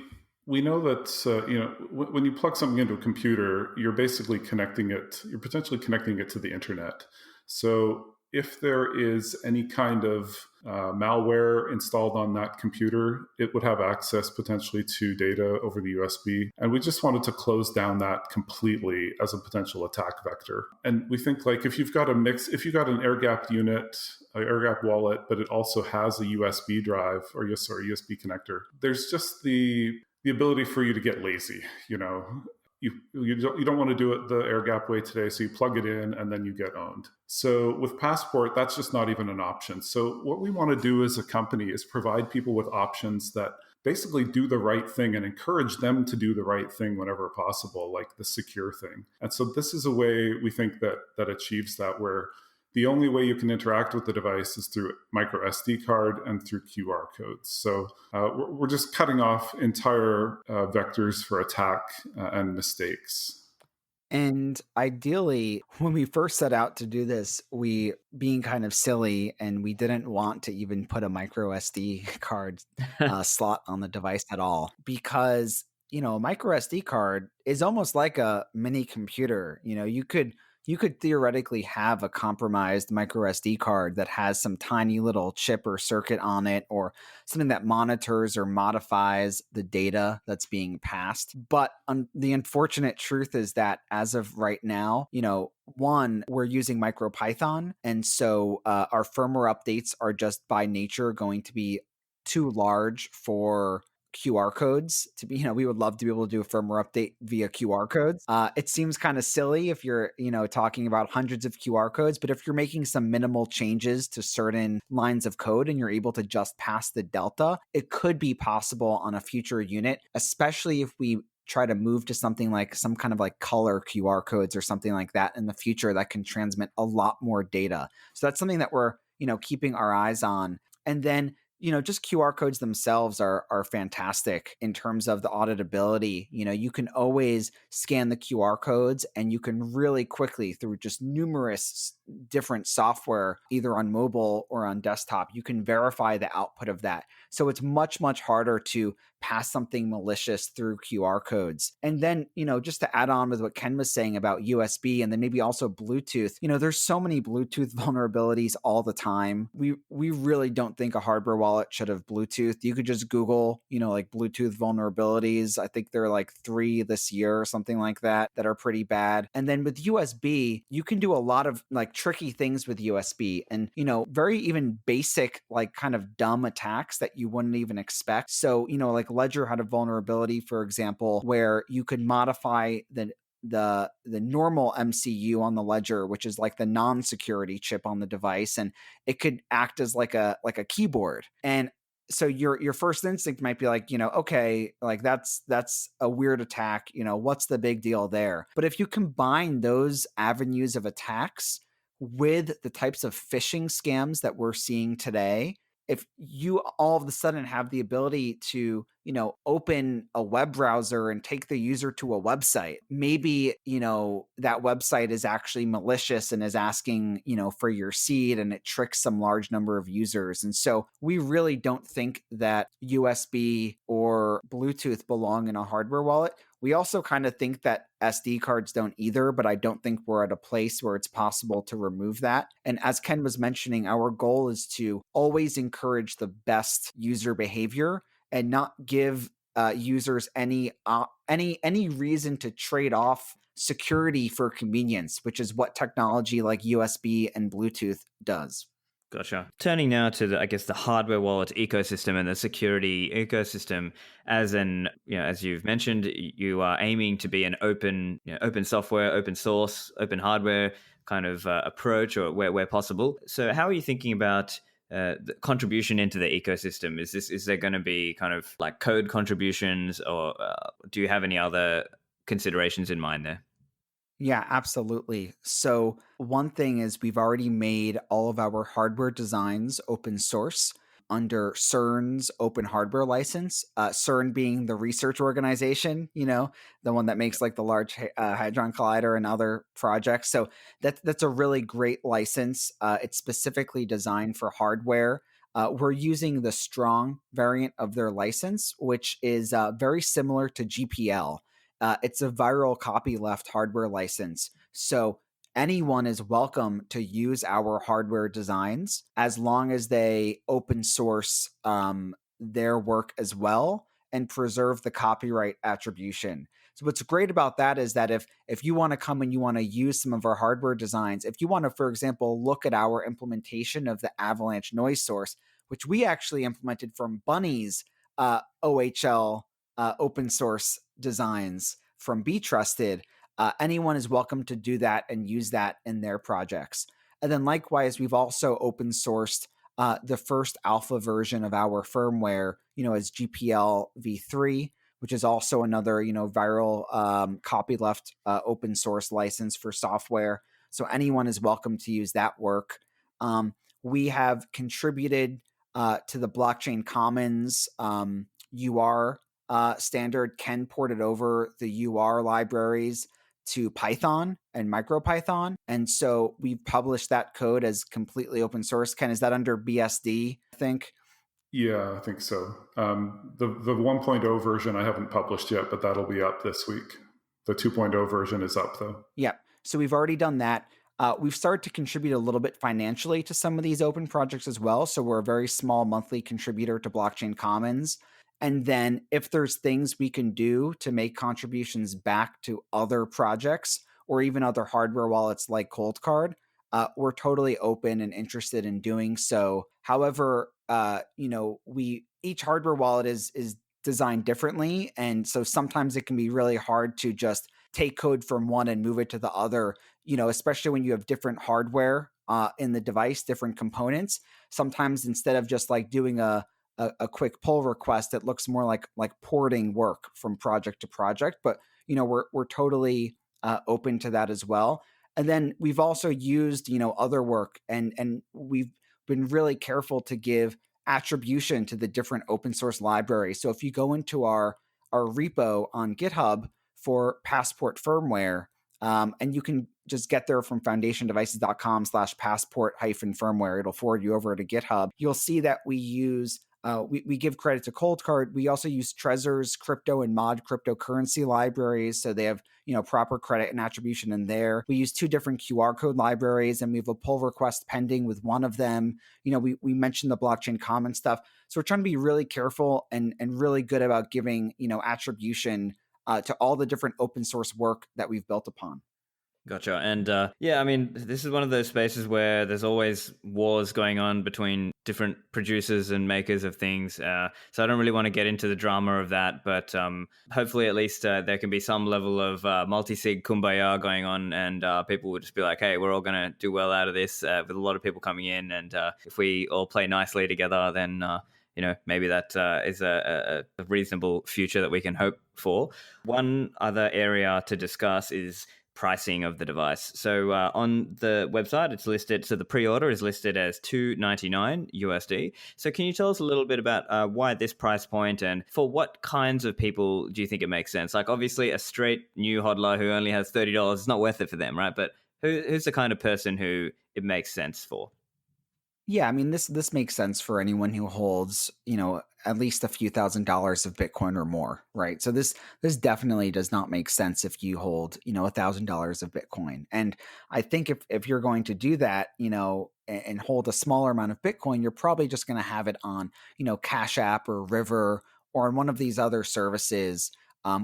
know that when you plug something into a computer, you're basically you're potentially connecting it to the internet. So if there is any kind of malware installed on that computer, it would have access potentially to data over the USB. And we just wanted to close down that completely as a potential attack vector. And we think, like, if you've got an air-gapped unit, an air-gapped wallet, but it also has a USB drive or USB connector, there's just the ability for you to get lazy. You don't want to do it the air gap way today, so you plug it in and then you get owned. So with Passport, that's just not even an option. So what we want to do as a company is provide people with options that basically do the right thing and encourage them to do the right thing whenever possible, like the secure thing. And so this is a way we think that achieves that, where the only way you can interact with the device is through microSD card and through QR codes. So we're just cutting off entire vectors for attack and mistakes. And ideally, when we first set out to do this, we, being kind of silly, and we didn't want to even put a microSD card slot on the device at all, because, a microSD card is almost like a mini computer. You could theoretically have a compromised microSD card that has some tiny little chip or circuit on it, or something that monitors or modifies the data that's being passed. But the unfortunate truth is that as of right now, one, we're using MicroPython. And so our firmware updates are just by nature going to be too large for QR codes to be, we would love to be able to do a firmware update via QR codes. It seems kind of silly if you're, talking about hundreds of QR codes, but if you're making some minimal changes to certain lines of code and you're able to just pass the delta, it could be possible on a future unit, especially if we try to move to something like some kind of like color QR codes or something like that in the future that can transmit a lot more data. So that's something that we're, keeping our eyes on. And then, just QR codes themselves are fantastic in terms of the auditability. You can always scan the QR codes, and you can really quickly, through just numerous different software, either on mobile or on desktop, you can verify the output of that. So it's much, much harder to pass something malicious through QR codes. And then, just to add on with what Ken was saying about USB and then maybe also Bluetooth, there's so many Bluetooth vulnerabilities all the time. We really don't think a hardware wallet should have Bluetooth. You could just Google, like Bluetooth vulnerabilities. I think there are like 3 this year or something like that are pretty bad. And then with USB, you can do a lot of like tricky things with USB, and, very even basic, like kind of dumb attacks that you wouldn't even expect. So, like Ledger had a vulnerability, for example, where you could modify the normal MCU on the Ledger, which is like the non-security chip on the device, and it could act as like a keyboard. And so your first instinct might be like, okay, like that's a weird attack, what's the big deal there? But if you combine those avenues of attacks with the types of phishing scams that we're seeing today, if you all of a sudden have the ability to open a web browser and take the user to a website. Maybe, that website is actually malicious and is asking, for your seed, and it tricks some large number of users. And so we really don't think that USB or Bluetooth belong in a hardware wallet. We also kind of think that SD cards don't either, but I don't think we're at a place where it's possible to remove that. And as Ken was mentioning, our goal is to always encourage the best user behavior and not give users any reason to trade off security for convenience, which is what technology like USB and Bluetooth does. Gotcha. Turning now to the hardware wallet ecosystem and the security ecosystem. As you've mentioned, you are aiming to be an open software, open source, open hardware kind of approach, or where possible. So, how are you thinking about the contribution into the ecosystem? Is there going to be kind of like code contributions, or do you have any other considerations in mind there? Yeah, absolutely. So, one thing is we've already made all of our hardware designs open source under CERN's open hardware license. CERN being the research organization, the one that makes like the Large Hadron Collider and other projects. So, that's a really great license. It's specifically designed for hardware. We're using the strong variant of their license, which is very similar to GPL. It's a viral copyleft hardware license. So anyone is welcome to use our hardware designs as long as they open source their work as well and preserve the copyright attribution. So what's great about that is that if you want to come and you want to use some of our hardware designs, if you want to, for example, look at our implementation of the Avalanche noise source, which we actually implemented from Bunny's OHL open source designs from Be Trusted, anyone is welcome to do that and use that in their projects. And then likewise, we've also open sourced the first alpha version of our firmware, as GPL v3, which is also another, viral copyleft open source license for software. So anyone is welcome to use that work. We have contributed to the Blockchain Commons UR standard. Ken ported over the UR libraries to Python and MicroPython. And so we've published that code as completely open source. Ken, is that under BSD, I think? Yeah, I think so. The 1.0 version I haven't published yet, but that'll be up this week. The 2.0 version is up, though. Yeah. So we've already done that. We've started to contribute a little bit financially to some of these open projects as well. So we're a very small monthly contributor to Blockchain Commons. And then if there's things we can do to make contributions back to other projects or even other hardware wallets like Coldcard, we're totally open and interested in doing so. However, each hardware wallet is designed differently. And so sometimes it can be really hard to just take code from one and move it to the other, especially when you have different hardware in the device, different components. Sometimes instead of just like doing a quick pull request, it looks more like porting work from project to project. But we're totally open to that as well. And then we've also used other work, and we've been really careful to give attribution to the different open source libraries. So if you go into our repo on GitHub for Passport firmware, and you can just get there from foundationdevices.com/passport-firmware. It'll forward you over to GitHub. You'll see that we use we give credit to Coldcard. We also use Trezor's crypto and mod cryptocurrency libraries, so they have proper credit and attribution in there. We use two different QR code libraries, and we have a pull request pending with one of them. We mentioned the Blockchain Commons stuff, so we're trying to be really careful and really good about giving attribution to all the different open source work that we've built upon. Gotcha. And this is one of those spaces where there's always wars going on between different producers and makers of things. So I don't really want to get into the drama of that, but hopefully at least there can be some level of multi-sig kumbaya going on, and people will just be like, hey, we're all going to do well out of this with a lot of people coming in. And if we all play nicely together, then maybe that is a reasonable future that we can hope for. One other area to discuss is pricing of the device. So on the website, it's listed. So the pre-order is listed as $299 USD. So can you tell us a little bit about why this price point, and for what kinds of people do you think it makes sense? Like, obviously, a straight new hodler who only has $30 is not worth it for them, right? But who's the kind of person who it makes sense for? Yeah, I mean this makes sense for anyone who holds, at least a few $1,000s of Bitcoin or more, right? So this definitely does not make sense if you hold, $1,000 of Bitcoin. And I think if you're going to do that, and hold a smaller amount of Bitcoin, you're probably just going to have it on, Cash App or River or on one of these other services.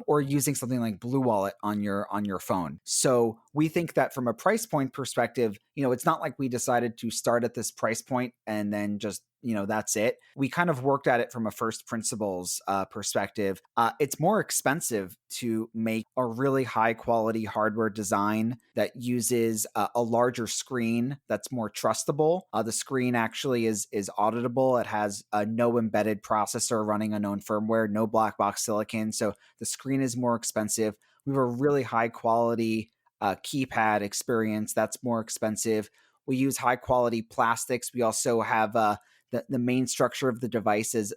Or using something like Blue Wallet on your phone. So we think that from a price point perspective, it's not like we decided to start at this price point and then just that's it. We kind of worked at it from a first principles perspective. It's more expensive to make a really high quality hardware design that uses a larger screen that's more trustable. The screen actually is auditable. It has no embedded processor running a known firmware, no black box silicon. So the screen is more expensive. We have a really high quality keypad experience that's more expensive. We use high quality plastics. We also have the main structure of the device is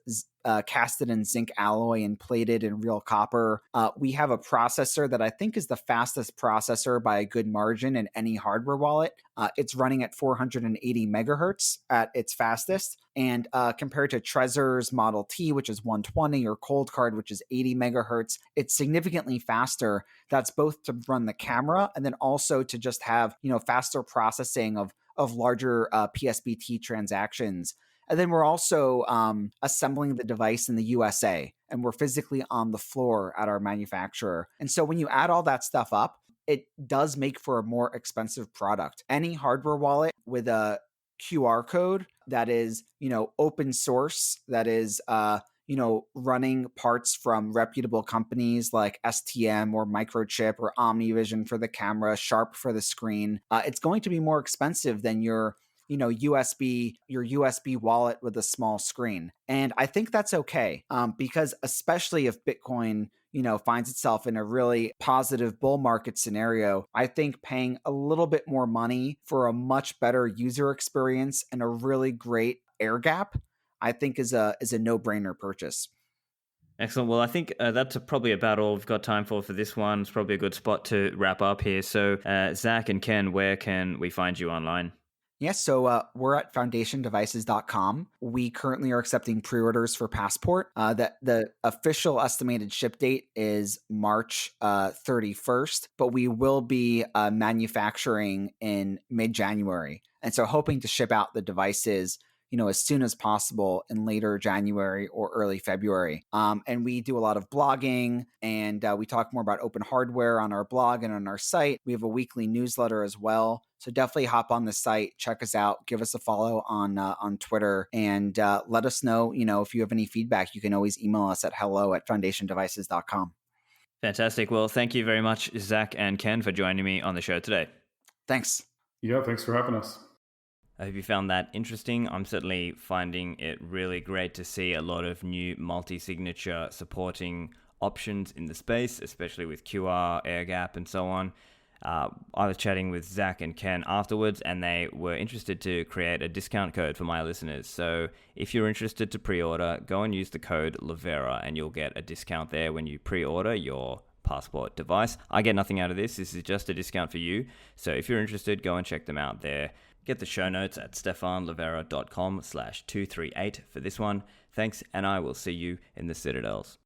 casted in zinc alloy and plated in real copper. We have a processor that I think is the fastest processor by a good margin in any hardware wallet. It's running at 480 megahertz at its fastest. And compared to Trezor's Model T, which is 120, or Cold Card, which is 80 megahertz, it's significantly faster. That's both to run the camera and then also to just have, faster processing of larger PSBT transactions. And then we're also assembling the device in the USA, and we're physically on the floor at our manufacturer. And so when you add all that stuff up, it does make for a more expensive product. Any hardware wallet with a QR code that is, open source, that is, running parts from reputable companies like STM or Microchip or OmniVision for the camera, Sharp for the screen, it's going to be more expensive than your USB wallet with a small screen. And I think that's okay, because especially if Bitcoin, finds itself in a really positive bull market scenario, I think paying a little bit more money for a much better user experience and a really great air gap, I think is a no-brainer purchase. Excellent. Well, I think that's probably about all we've got time for this one. It's probably a good spot to wrap up here. So, Zach and Ken, where can we find you online? Yes, so we're at foundationdevices.com. We currently are accepting pre-orders for Passport. The official estimated ship date is March 31st, but we will be manufacturing in mid-January. And so hoping to ship out the devices as soon as possible in later January or early February. And we do a lot of blogging, and we talk more about open hardware on our blog and on our site. We have a weekly newsletter as well. So definitely hop on the site, check us out, give us a follow on Twitter, and let us know, if you have any feedback. You can always email us at hello@foundationdevices.com. Fantastic. Well, thank you very much, Zach and Ken, for joining me on the show today. Thanks. Yeah, thanks for having us. I hope you found that interesting. I'm certainly finding it really great to see a lot of new multi-signature supporting options in the space, especially with QR, air gap, and so on. I was chatting with Zach and Ken afterwards, and they were interested to create a discount code for my listeners. So if you're interested to pre-order, go and use the code Livera, and you'll get a discount there when you pre-order your Passport device. I get nothing out of this. This is just a discount for you. So if you're interested, go and check them out there. Get the show notes at stefanlivera.com/238 for this one. Thanks, and I will see you in the Citadels.